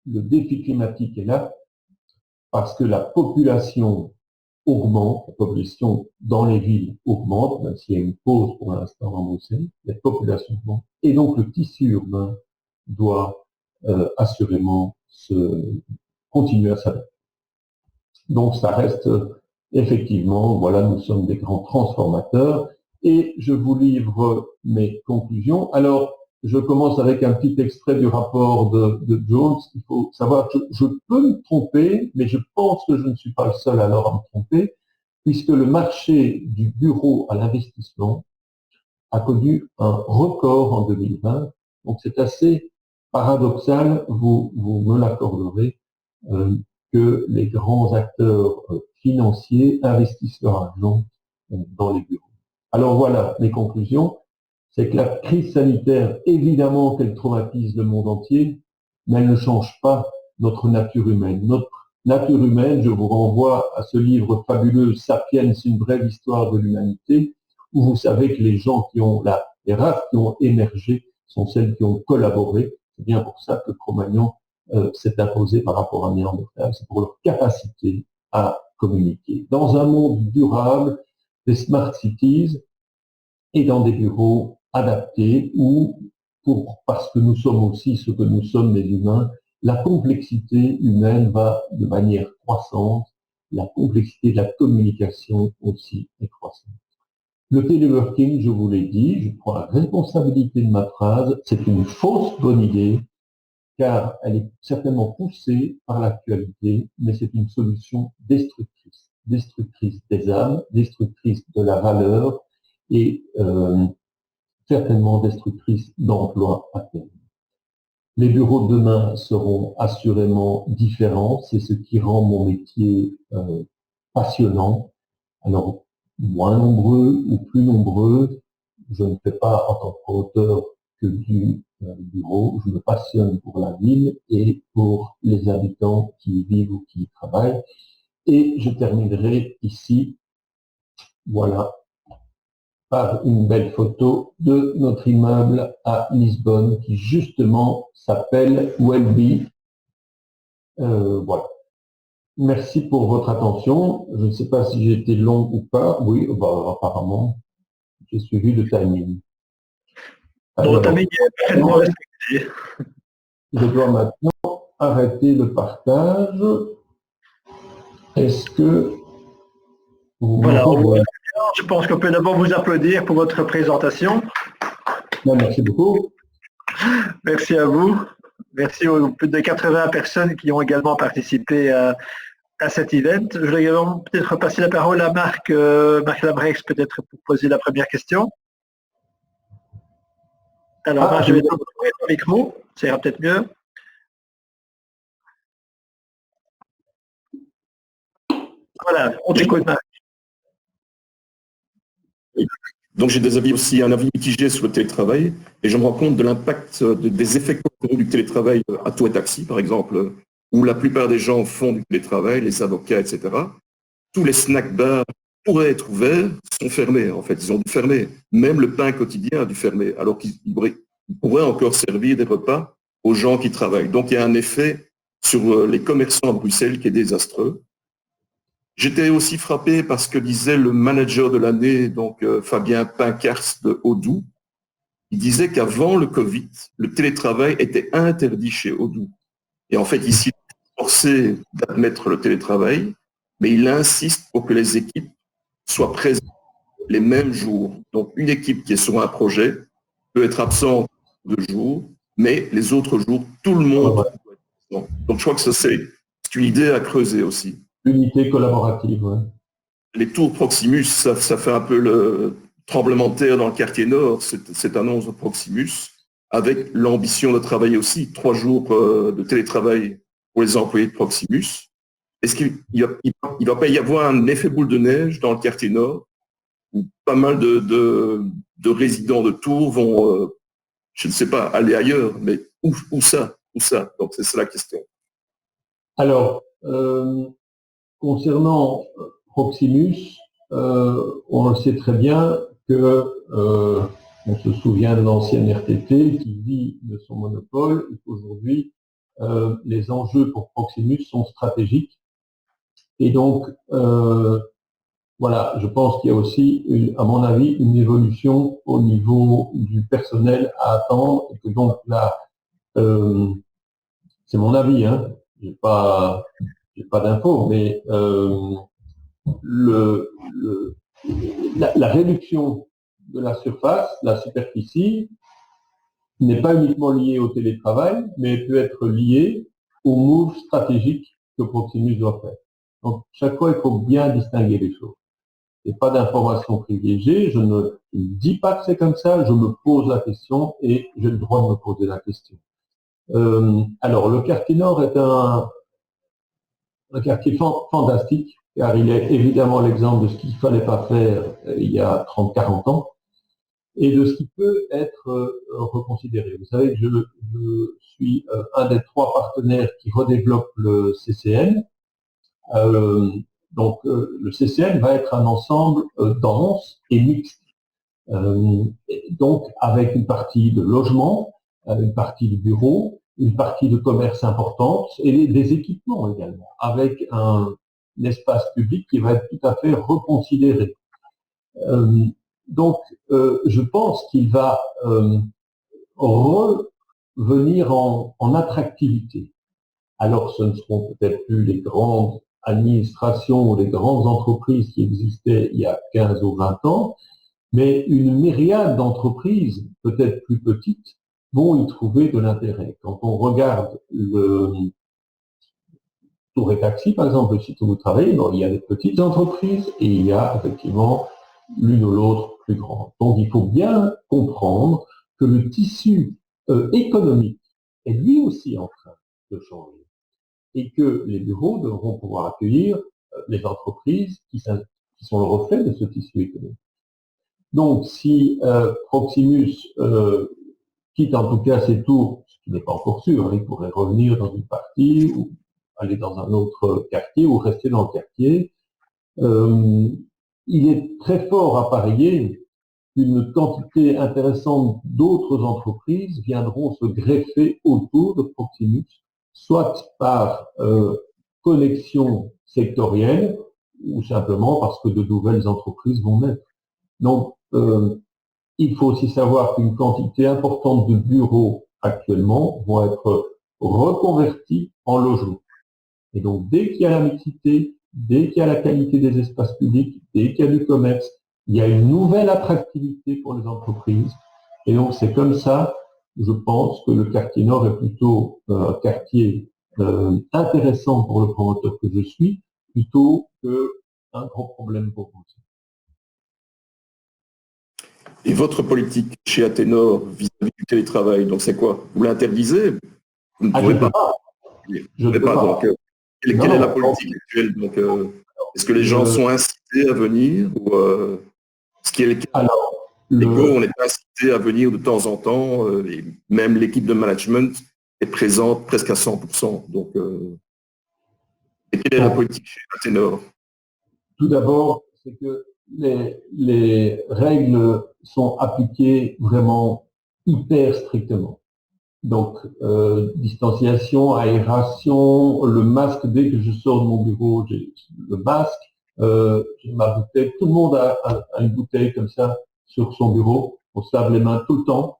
le défi climatique est là, parce que la population augmente, la population dans les villes augmente, même s'il y a une pause pour l'instant en Bruxelles, la population augmente, et donc le tissu urbain doit assurément continuer à s'adapter. Donc ça reste effectivement, voilà, nous sommes des grands transformateurs, et je vous livre mes conclusions. Alors, je commence avec un petit extrait du rapport de Jones. Il faut savoir que je peux me tromper, mais je pense que je ne suis pas le seul alors à me tromper, puisque le marché du bureau à l'investissement a connu un record en 2020. Donc c'est assez paradoxal, vous me l'accorderez, que les grands acteurs financiers investissent leur argent dans les bureaux. Alors voilà mes conclusions. C'est que la crise sanitaire, évidemment qu'elle traumatise le monde entier, mais elle ne change pas notre nature humaine. Notre nature humaine, je vous renvoie à ce livre fabuleux, Sapiens, une brève histoire de l'humanité, où vous savez que les gens les races qui ont émergé sont celles qui ont collaboré. C'est bien pour ça que Cro-Magnon s'est imposé par rapport à Néandertal. C'est pour leur capacité à communiquer. Dans un monde durable, des smart cities et dans des bureaux adaptés où, parce que nous sommes aussi ce que nous sommes les humains, la complexité humaine va de manière croissante, la complexité de la communication aussi est croissante. Le téléworking, je vous l'ai dit, je prends la responsabilité de ma phrase, c'est une fausse bonne idée, car elle est certainement poussée par l'actualité, mais c'est une solution destructrice. Destructrice des âmes, destructrice de la valeur et certainement destructrice d'emplois à terme. Les bureaux de demain seront assurément différents, c'est ce qui rend mon métier passionnant. Alors, moins nombreux ou plus nombreux, je ne fais pas en tant que promoteur que du bureau, je me passionne pour la ville et pour les habitants qui y vivent ou qui y travaillent. Et je terminerai ici, voilà, par une belle photo de notre immeuble à Lisbonne qui justement s'appelle Welby. Voilà. Merci pour votre attention. Je ne sais pas si j'ai été long ou pas. Oui, bah, apparemment, j'ai suivi le timing. Alors, le timing est parfaitement respecté. Je dois maintenant arrêter le partage. Est-ce que Voilà, je pense qu'on peut d'abord vous applaudir pour votre présentation. Merci beaucoup. Merci à vous. Merci aux plus de 80 personnes qui ont également participé à cet event. Je vais également peut-être passer la parole à Marc Lambrecht, peut-être pour poser la première question. Alors, Marc, je vais ouvrir ton micro, ça ira peut-être mieux. Voilà, on t'écoute, Marc. Donc j'ai un avis mitigé sur le télétravail, et je me rends compte de l'impact des effets du télétravail à Tour et Taxi, par exemple, où la plupart des gens font du télétravail, les avocats, etc. Tous les snack bars pourraient être ouverts, sont fermés, en fait, ils ont dû fermer. Même le pain quotidien a dû fermer, alors qu'ils pourraient encore servir des repas aux gens qui travaillent. Donc il y a un effet sur les commerçants à Bruxelles qui est désastreux. J'étais aussi frappé par ce que disait le manager de l'année, donc Fabien Pincars de Odoo. Il disait qu'avant le Covid, le télétravail était interdit chez Odoo. Et en fait, ici, il est forcé d'admettre le télétravail, mais il insiste pour que les équipes soient présentes les mêmes jours. Donc, une équipe qui est sur un projet peut être absente 2 jours, mais les autres jours, tout le monde doit être présent. Donc, je crois que ça, c'est une idée à creuser aussi. Unité collaborative, ouais. Les tours Proximus, ça fait un peu le tremblement de terre dans le quartier nord, cette annonce de Proximus, avec l'ambition de travailler aussi 3 jours de télétravail pour les employés de Proximus. Est-ce qu'il ne va pas y avoir un effet boule de neige dans le quartier nord, où pas mal de résidents de Tours vont, je ne sais pas, aller ailleurs, mais où ça? Donc c'est ça la question. Alors, concernant Proximus, on le sait très bien que on se souvient de l'ancienne RTT qui vit de son monopole et qu'aujourd'hui les enjeux pour Proximus sont stratégiques. Et donc, voilà, je pense qu'il y a aussi, à mon avis, une évolution au niveau du personnel à attendre et que donc là, c'est mon avis, hein, j'ai pas d'infos, mais la réduction de la surface, la superficie, n'est pas uniquement liée au télétravail, mais peut être liée au move stratégique que Proximus doit faire. Donc, chaque fois, il faut bien distinguer les choses. Et pas d'informations privilégiées, je ne dis pas que c'est comme ça, je me pose la question et j'ai le droit de me poser la question. Alors, le quartier nord est un quartier fantastique, car il est évidemment l'exemple de ce qu'il ne fallait pas faire il y a 30-40 ans, et de ce qui peut être reconsidéré. Vous savez que je suis un des 3 partenaires qui redéveloppe le CCN. Donc, le CCN va être un ensemble dense et mixte. Donc, avec une partie de logement, une partie de bureau, une partie de commerce importante et des équipements également, avec un espace public qui va être tout à fait reconsidéré. Donc, je pense qu'il va revenir en attractivité. Alors, ce ne seront peut-être plus les grandes administrations ou les grandes entreprises qui existaient il y a 15 ou 20 ans, mais une myriade d'entreprises, peut-être plus petites, vont y trouver de l'intérêt. Quand on regarde le Tour et Taxi, par exemple, le site où vous travaillez, il y a des petites entreprises et il y a effectivement l'une ou l'autre plus grande. Donc il faut bien comprendre que le tissu économique est lui aussi en train de changer et que les bureaux devront pouvoir accueillir les entreprises qui sont le reflet de ce tissu économique. Donc si Proximus quitte en tout cas ses tours, ce qui n'est pas encore sûr, il pourrait revenir dans une partie ou aller dans un autre quartier ou rester dans le quartier. Il est très fort à parier qu'une quantité intéressante d'autres entreprises viendront se greffer autour de Proximus, soit par connexion sectorielle ou simplement parce que de nouvelles entreprises vont naître. Donc, il faut aussi savoir qu'une quantité importante de bureaux actuellement vont être reconvertis en logement. Et donc, dès qu'il y a la mixité, dès qu'il y a la qualité des espaces publics, dès qu'il y a du commerce, il y a une nouvelle attractivité pour les entreprises. Et donc, c'est comme ça, je pense, que le quartier Nord est plutôt un quartier intéressant pour le promoteur que je suis, plutôt qu'un gros problème pour vous. Et votre politique chez Athénor vis-à-vis du télétravail, donc c'est quoi? Vous l'interdisez? Vous ne pouvez pas. Je ne peux pas. Donc, quelle est la politique actuelle? Donc, est-ce que les gens sont incités à venir ou ce qui est le cas? Alors, on est incité à venir de temps en temps, et même l'équipe de management est présente presque à 100%. Donc, et quelle est la politique chez Athénor? Tout d'abord, c'est que les règles sont appliquées vraiment hyper strictement. Donc, distanciation, aération, le masque, dès que je sors de mon bureau, j'ai le masque, j'ai ma bouteille, tout le monde a une bouteille comme ça sur son bureau, on se lave les mains tout le temps.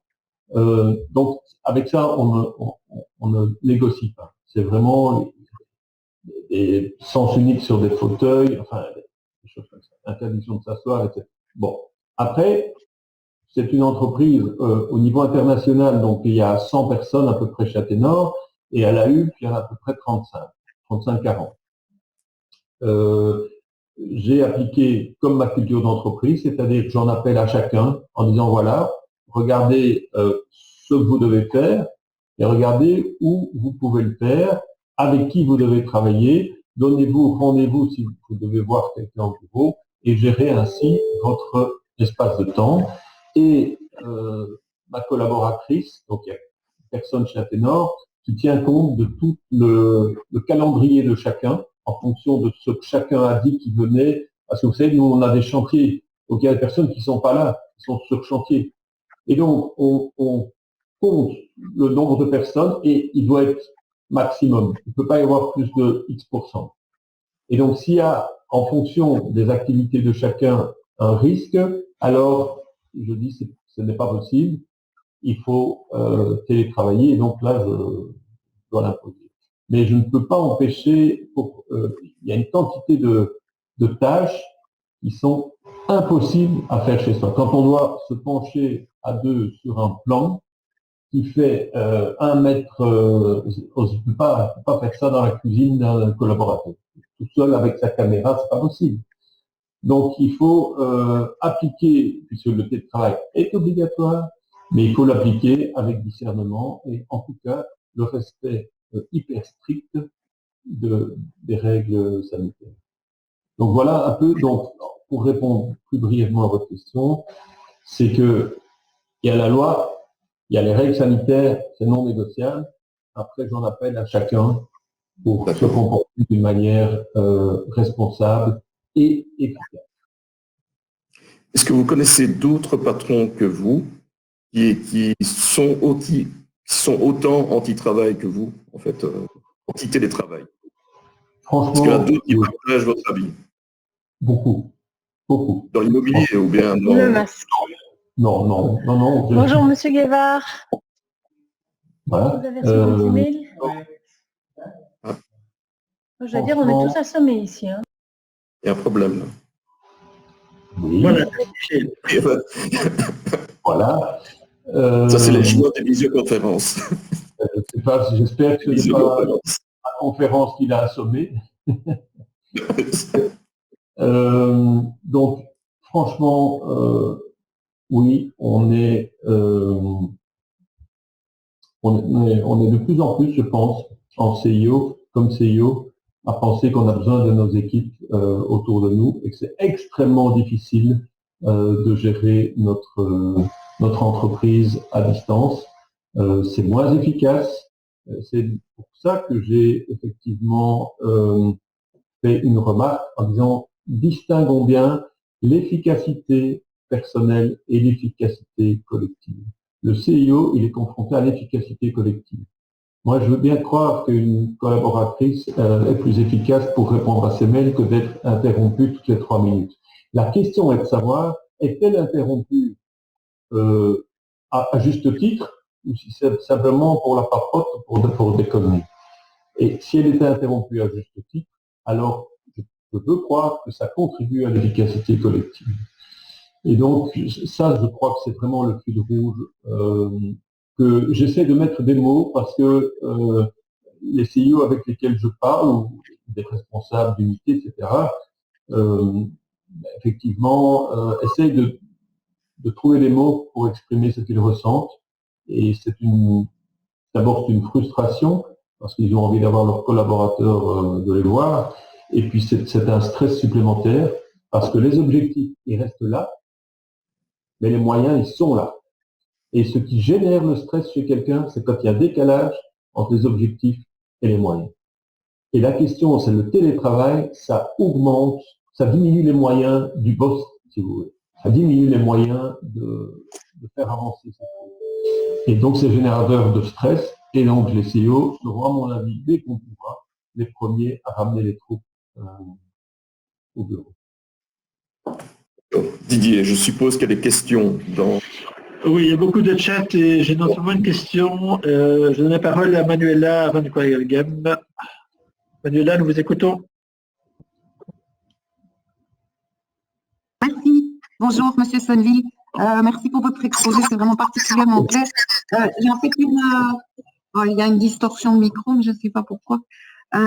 Donc, avec ça, on ne négocie pas. C'est vraiment des sens uniques sur des fauteuils, enfin, des choses comme ça, interdiction de s'asseoir, etc. Bon, après, c'est une entreprise au niveau international, donc il y a 100 personnes à peu près chez Athénor, et à la Hulpe, il y en a à peu près 35-40. J'ai appliqué comme ma culture d'entreprise, c'est-à-dire que j'en appelle à chacun en disant voilà, regardez ce que vous devez faire et regardez où vous pouvez le faire, avec qui vous devez travailler, donnez-vous rendez-vous si vous devez voir quelqu'un au bureau et gérez ainsi votre espace de temps. Et ma collaboratrice, donc il y a une personne chez Athénor, qui tient compte de tout le calendrier de chacun en fonction de ce que chacun a dit qu'il venait. Parce que vous savez, nous, on a des chantiers, donc il y a des personnes qui ne sont pas là, qui sont sur chantier. Et donc, on compte le nombre de personnes et il doit être maximum. Il ne peut pas y avoir plus de X%. Et donc, s'il y a, en fonction des activités de chacun, un risque, alors, je dis, ce n'est pas possible. Il faut télétravailler, et donc là, je dois l'imposer. Mais je ne peux pas empêcher, il y a une quantité de tâches qui sont impossibles à faire chez soi. Quand on doit se pencher à deux sur un plan qui fait 1 mètre, on ne peut pas faire ça dans la cuisine d'un collaborateur. Tout seul avec sa caméra, c'est pas possible. Donc il faut appliquer, puisque le télétravail est obligatoire, mais il faut l'appliquer avec discernement et en tout cas le respect hyper strict des règles sanitaires. Donc voilà un peu, donc, pour répondre plus brièvement à votre question, c'est que il y a la loi, il y a les règles sanitaires, c'est non négociable. Après, j'en appelle à chacun pour se comporter d'une manière responsable et efficace. Est-ce que vous connaissez d'autres patrons que vous qui sont autant anti-travail que vous, en fait, anti-télétravail? Franchement, est-ce qu'il y en a d'autres qui partagent votre avis? Beaucoup. Dans l'immobilier ou bien dans... Le masque. Non. Bonjour, Monsieur Guevard. Voilà. Vous avez reçu mon petit mail? Je veux dire, on est tous assommés ici. Hein. Il y a un problème là. Oui. Voilà. Voilà. Ça, c'est les joies des visioconférences. J'espère que ce n'est pas la conférence qui l'a assommé. Donc, franchement, oui, on est de plus en plus, je pense, en CIO, comme CIO, à penser qu'on a besoin de nos équipes autour de nous et que c'est extrêmement difficile de gérer notre entreprise à distance. C'est moins efficace. C'est pour ça que j'ai effectivement fait une remarque en disant distinguons bien l'efficacité personnelle et l'efficacité collective. Le CIO, il est confronté à l'efficacité collective. Moi, je veux bien croire qu'une collaboratrice est plus efficace pour répondre à ses mails que d'être interrompue toutes les 3 minutes. La question est de savoir, est-elle interrompue à juste titre ou si c'est simplement pour la papote, pour déconner. Et si elle était interrompue à juste titre, alors je veux croire que ça contribue à l'efficacité collective. Et donc, ça, je crois que c'est vraiment le fil rouge que j'essaie de mettre des mots parce que les CIO avec lesquels je parle, ou des responsables d'unités, etc., effectivement, essayent de trouver les mots pour exprimer ce qu'ils ressentent. Et d'abord, c'est une frustration parce qu'ils ont envie d'avoir leurs collaborateurs de les voir. Et puis, c'est un stress supplémentaire parce que les objectifs, ils restent là, mais les moyens, ils sont là. Et ce qui génère le stress chez quelqu'un, c'est quand il y a un décalage entre les objectifs et les moyens. Et la question, c'est le télétravail, ça augmente, ça diminue les moyens du boss, si vous voulez. Ça diminue les moyens de faire avancer ça. Et donc, c'est générateur de stress. Et donc, les CEO seront, à mon avis, dès qu'on pourra, les premiers à ramener les troupes au bureau. Didier, je suppose qu'il y a des questions dans... Oui, il y a beaucoup de chats et j'ai notamment une question. Je donne la parole à Manuela Van Quaelgem. Manuela, nous vous écoutons. Merci. Bonjour, Monsieur Sonneville. Merci pour votre exposé, c'est vraiment particulièrement clair. J'ai en fait il y a une distorsion de micro, mais je ne sais pas pourquoi.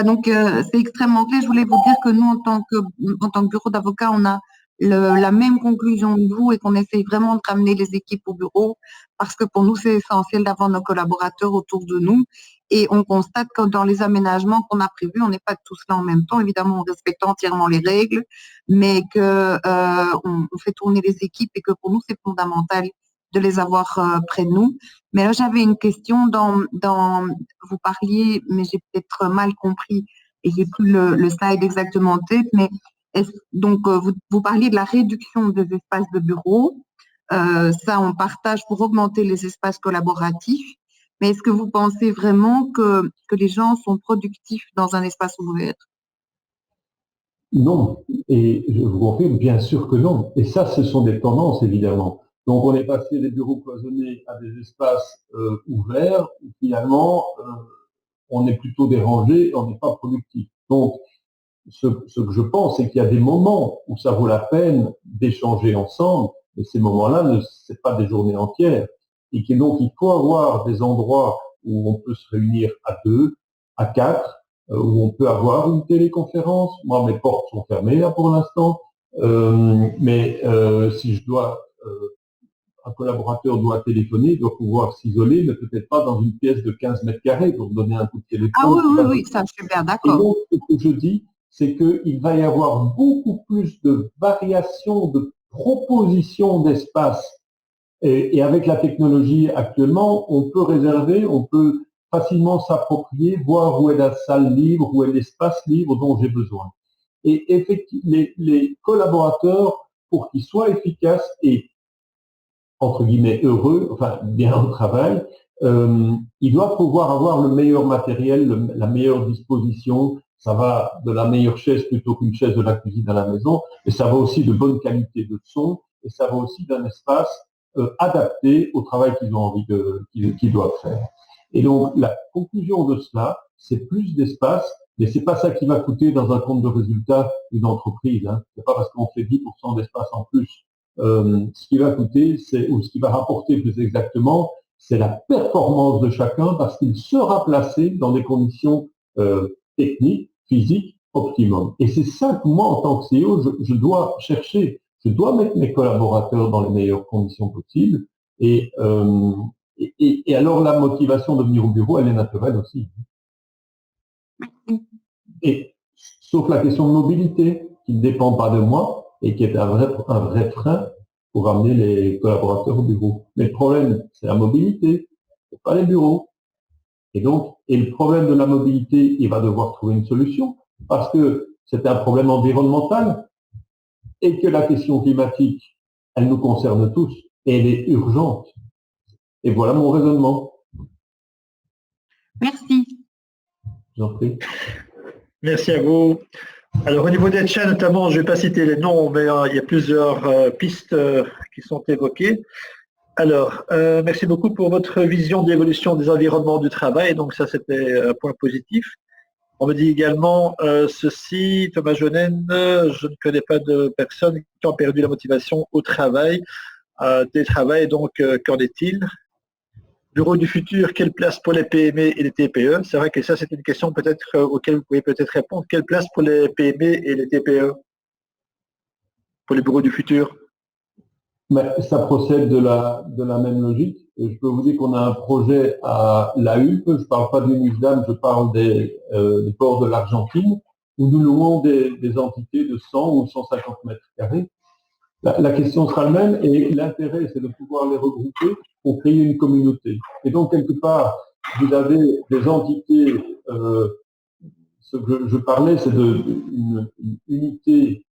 Donc, c'est extrêmement clair. Je voulais vous dire que nous, en tant que bureau d'avocat, on a la même conclusion que vous et qu'on essaye vraiment de ramener les équipes au bureau parce que pour nous, c'est essentiel d'avoir nos collaborateurs autour de nous. Et on constate que dans les aménagements qu'on a prévus, on n'est pas tous là en même temps. Évidemment, on respecte entièrement les règles, mais que on fait tourner les équipes et que pour nous, c'est fondamental de les avoir près de nous. Mais là, j'avais une question vous parliez, mais j'ai peut-être mal compris et j'ai plus le slide exactement en tête, mais donc vous parliez de la réduction des espaces de bureau. Ça, on partage pour augmenter les espaces collaboratifs. Mais est-ce que vous pensez vraiment que les gens sont productifs dans un espace ouvert? Non. Et je vous confirme, bien sûr que non. Et ça, ce sont des tendances, évidemment. Donc, on est passé des bureaux cloisonnés à des espaces ouverts où finalement, on est plutôt dérangé, on n'est pas productif. Donc, ce que je pense, c'est qu'il y a des moments où ça vaut la peine d'échanger ensemble, et ces moments-là, c'est pas des journées entières. Et donc, il faut avoir des endroits où on peut se réunir à 2, à 4, où on peut avoir une téléconférence. Moi, mes portes sont fermées là pour l'instant, mais si un collaborateur doit téléphoner, il doit pouvoir s'isoler, mais peut-être pas dans une pièce de 15 mètres carrés pour donner un coup de téléphone. Ah oui, ça, je suis bien d'accord. Et donc, ce que je dis, c'est qu'il va y avoir beaucoup plus de variations, de propositions d'espace. Et avec la technologie actuellement, on peut réserver, on peut facilement s'approprier, voir où est la salle libre, où est l'espace libre dont j'ai besoin. Et effectivement, les collaborateurs, pour qu'ils soient efficaces et entre guillemets heureux, enfin bien au travail, ils doivent pouvoir avoir le meilleur matériel, la meilleure disposition. Ça va de la meilleure chaise plutôt qu'une chaise de la cuisine à la maison, et ça va aussi de bonne qualité de son, et ça va aussi d'un espace adapté au travail qu'ils ont envie qu'ils doivent faire. Et donc la conclusion de cela, c'est plus d'espace, mais c'est pas ça qui va coûter dans un compte de résultat d'une entreprise. Hein. C'est pas parce qu'on fait 10% d'espace en plus. Ce qui va coûter, ou ce qui va rapporter plus exactement, c'est la performance de chacun parce qu'il sera placé dans des conditions techniques, physiques, optimum. Et c'est ça que moi, en tant que CEO, je dois chercher. Je dois mettre mes collaborateurs dans les meilleures conditions possibles. Et alors, la motivation de venir au bureau, elle est naturelle aussi. Et sauf la question de mobilité, qui ne dépend pas de moi, et qui est un vrai frein pour amener les collaborateurs au bureau. Mais le problème, c'est la mobilité, c'est pas les bureaux. Et donc, le problème de la mobilité, il va devoir trouver une solution, parce que c'est un problème environnemental, et que la question climatique, elle nous concerne tous, et elle est urgente. Et voilà mon raisonnement. Merci. Je vous en prie. Merci à vous. Alors au niveau des chats notamment, je ne vais pas citer les noms, mais il y a plusieurs pistes qui sont évoquées. Alors, merci beaucoup pour votre vision de l'évolution des environnements du travail. Donc ça, c'était un point positif. On me dit également ceci, Thomas Jonen, je ne connais pas de personnes qui ont perdu la motivation au travail, télétravail, donc qu'en est-il? Bureau du futur, quelle place pour les PME et les TPE? C'est vrai que ça, c'est une question peut-être auquel vous pouvez peut-être répondre. Quelle place pour les PME et les TPE pour les bureaux du futur? Mais ça procède de la même logique. Et je peux vous dire qu'on a un projet à La Hulpe, je ne parle pas de l'UNISDAM, je parle des ports de l'Argentine, où nous louons des entités de 100 ou 150 mètres carrés. La question sera la même et l'intérêt, c'est de pouvoir les regrouper pour créer une communauté. Et donc, quelque part, vous avez des entités, ce que je parlais, c'est d'une unité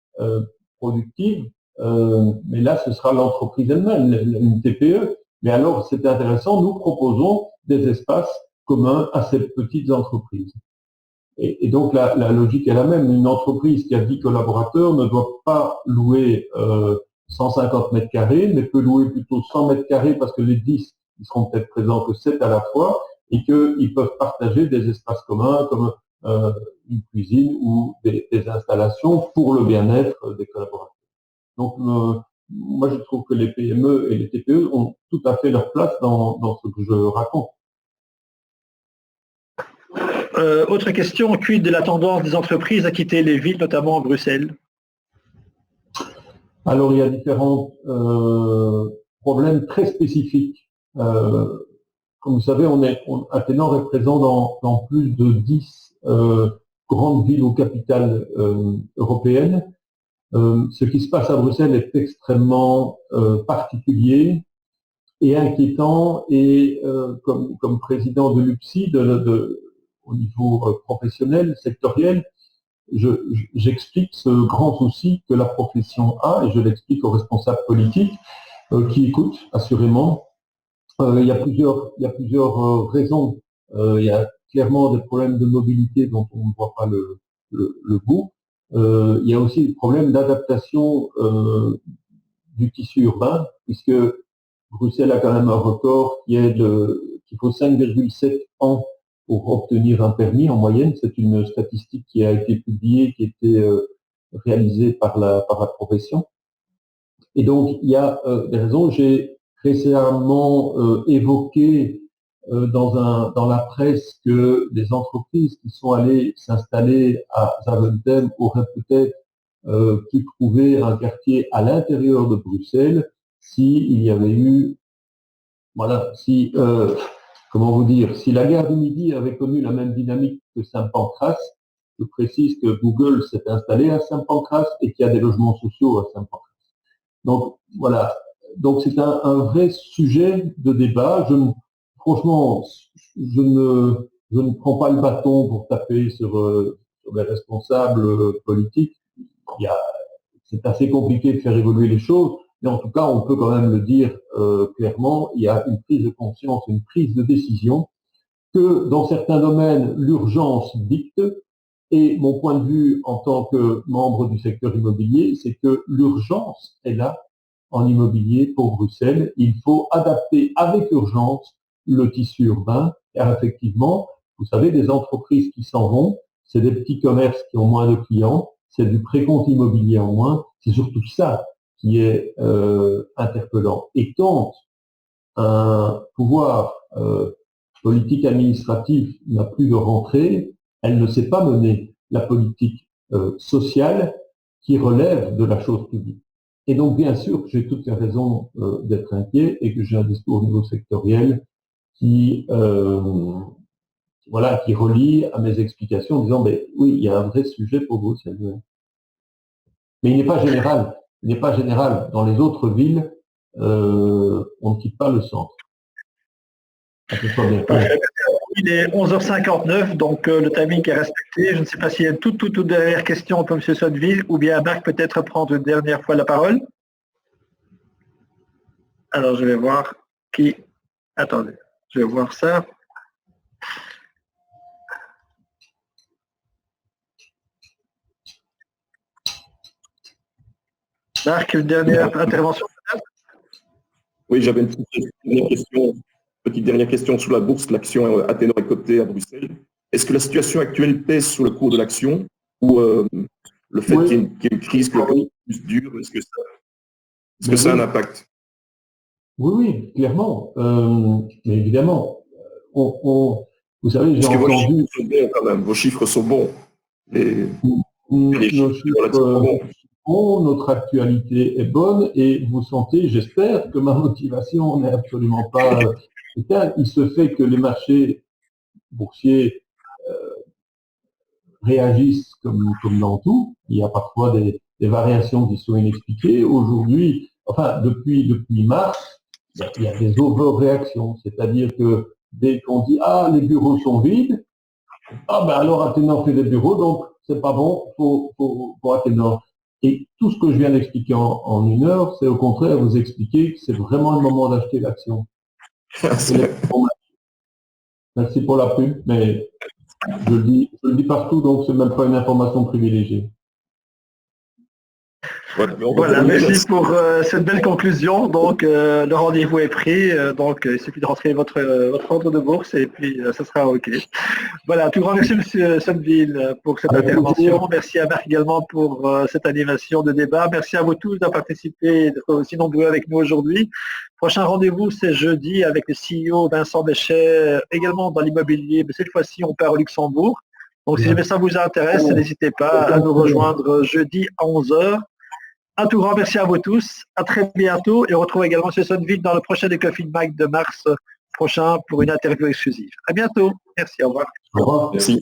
productive, mais là, ce sera l'entreprise elle-même, une TPE. Mais alors, c'est intéressant, nous proposons des espaces communs à ces petites entreprises. Et donc, la logique est la même. Une entreprise qui a 10 collaborateurs ne doit pas louer 150 mètres carrés, mais peut louer plutôt 100 mètres carrés parce que les 10 ils seront peut-être présents que 7 à la fois et qu'ils peuvent partager des espaces communs comme une cuisine ou des installations pour le bien-être des collaborateurs. Donc, moi, je trouve que les PME et les TPE ont tout à fait leur place dans ce que je raconte. Autre question, quid de la tendance des entreprises à quitter les villes, notamment Bruxelles? Alors, il y a différents problèmes très spécifiques. Comme vous savez, Athénor est présent dans plus de 10 grandes villes ou capitales européennes. Ce qui se passe à Bruxelles est extrêmement particulier et inquiétant. Et comme président de l'UPSI, au niveau professionnel, sectoriel, j'explique ce grand souci que la profession a et je l'explique aux responsables politiques qui écoutent assurément. Il y a plusieurs raisons. Il y a clairement des problèmes de mobilité dont on ne voit pas le bout. Il y a aussi des problèmes d'adaptation du tissu urbain, puisque Bruxelles a quand même un record qu'il faut 5,7 ans pour obtenir un permis en moyenne. C'est une statistique qui a été publiée, qui a été réalisée par la profession. Et donc, il y a des raisons. J'ai récemment évoqué dans la presse que des entreprises qui sont allées s'installer à Zaventem auraient peut-être pu trouver un quartier à l'intérieur de Bruxelles s'il y avait eu, voilà, comment vous dire, si la gare du Midi avait connu la même dynamique que Saint-Pancras. Je précise que Google s'est installé à Saint-Pancras et qu'il y a des logements sociaux à Saint-Pancras. Donc voilà, donc c'est un vrai sujet de débat. Franchement, je ne prends pas le bâton pour taper sur les responsables politiques. C'est assez compliqué de faire évoluer les choses, mais en tout cas, on peut quand même le dire clairement, il y a une prise de conscience, une prise de décision que dans certains domaines, l'urgence dicte. Et mon point de vue en tant que membre du secteur immobilier, c'est que l'urgence est là en immobilier pour Bruxelles. Il faut adapter avec urgence le tissu urbain, car effectivement, vous savez, des entreprises qui s'en vont, c'est des petits commerces qui ont moins de clients, c'est du précompte immobilier en moins, c'est surtout ça qui est interpellant. Et quand un pouvoir politique administratif n'a plus de rentrée, elle ne sait pas mener la politique sociale qui relève de la chose publique. Et donc, bien sûr, j'ai toutes les raisons d'être inquiet et que j'ai un discours au niveau sectoriel qui relie à mes explications en disant, ben, oui, il y a un vrai sujet pour vous. Mais il n'est pas général. Il n'est pas général. Dans les autres villes, on ne quitte pas le centre. Il est 11h59, donc le timing est respecté. Je ne sais pas s'il y a une toute dernière question pour M. Sonneville ou bien Marc peut-être prendre une dernière fois la parole. Alors, je vais voir qui... Attendez, je vais voir ça. Marc, une dernière intervention? Oui, j'avais une petite dernière question sur la bourse. L'action Athénor est cotée à Bruxelles. Est-ce que la situation actuelle pèse sur le cours de l'action ou le fait qu'il y ait une crise, que le cours plus dure, est-ce que ça a un impact? Oui, clairement. Mais évidemment, vous savez, j'ai Parce que vos entendu... chiffres sont bons quand même. Vos chiffres sont bons. Les Nos chiffres chiffres sont bons. sont bons, notre actualité est bonne et vous sentez, j'espère, que ma motivation n'est absolument pas totale. Il se fait que les marchés boursiers réagissent comme dans tout. Il y a parfois des variations qui sont inexpliquées. Aujourd'hui, enfin depuis mars, il y a des overréactions. C'est-à-dire que dès qu'on dit « Ah, les bureaux sont vides », ah ben alors Athénor fait des bureaux, donc c'est pas bon pour Athénor. Et tout ce que je viens d'expliquer en une heure, c'est au contraire vous expliquer que c'est vraiment le moment d'acheter l'action. Merci pour la pub, mais je le dis partout, donc c'est même pas une information privilégiée. Voilà, merci pour cette belle conclusion. Donc, le rendez-vous est pris. Donc, il suffit de rentrer votre ordre de bourse et puis ça sera OK. Voilà, tout grand merci, M. Sonneville, pour cette intervention. Merci à Marc également pour cette animation de débat. Merci à vous tous d'avoir participé et d'être aussi nombreux avec nous aujourd'hui. Prochain rendez-vous, c'est jeudi avec le CEO Vincent Béchet, également dans l'immobilier, mais cette fois-ci, on part au Luxembourg. Donc, si jamais ça vous intéresse, n'hésitez pas à nous rejoindre jeudi à 11h. Un tout grand merci à vous tous. À très bientôt. Et on retrouve également M. Sonneville dans le prochain Coffee Mag de mars prochain pour une interview exclusive. À bientôt. Merci. Au revoir. Au revoir. Merci.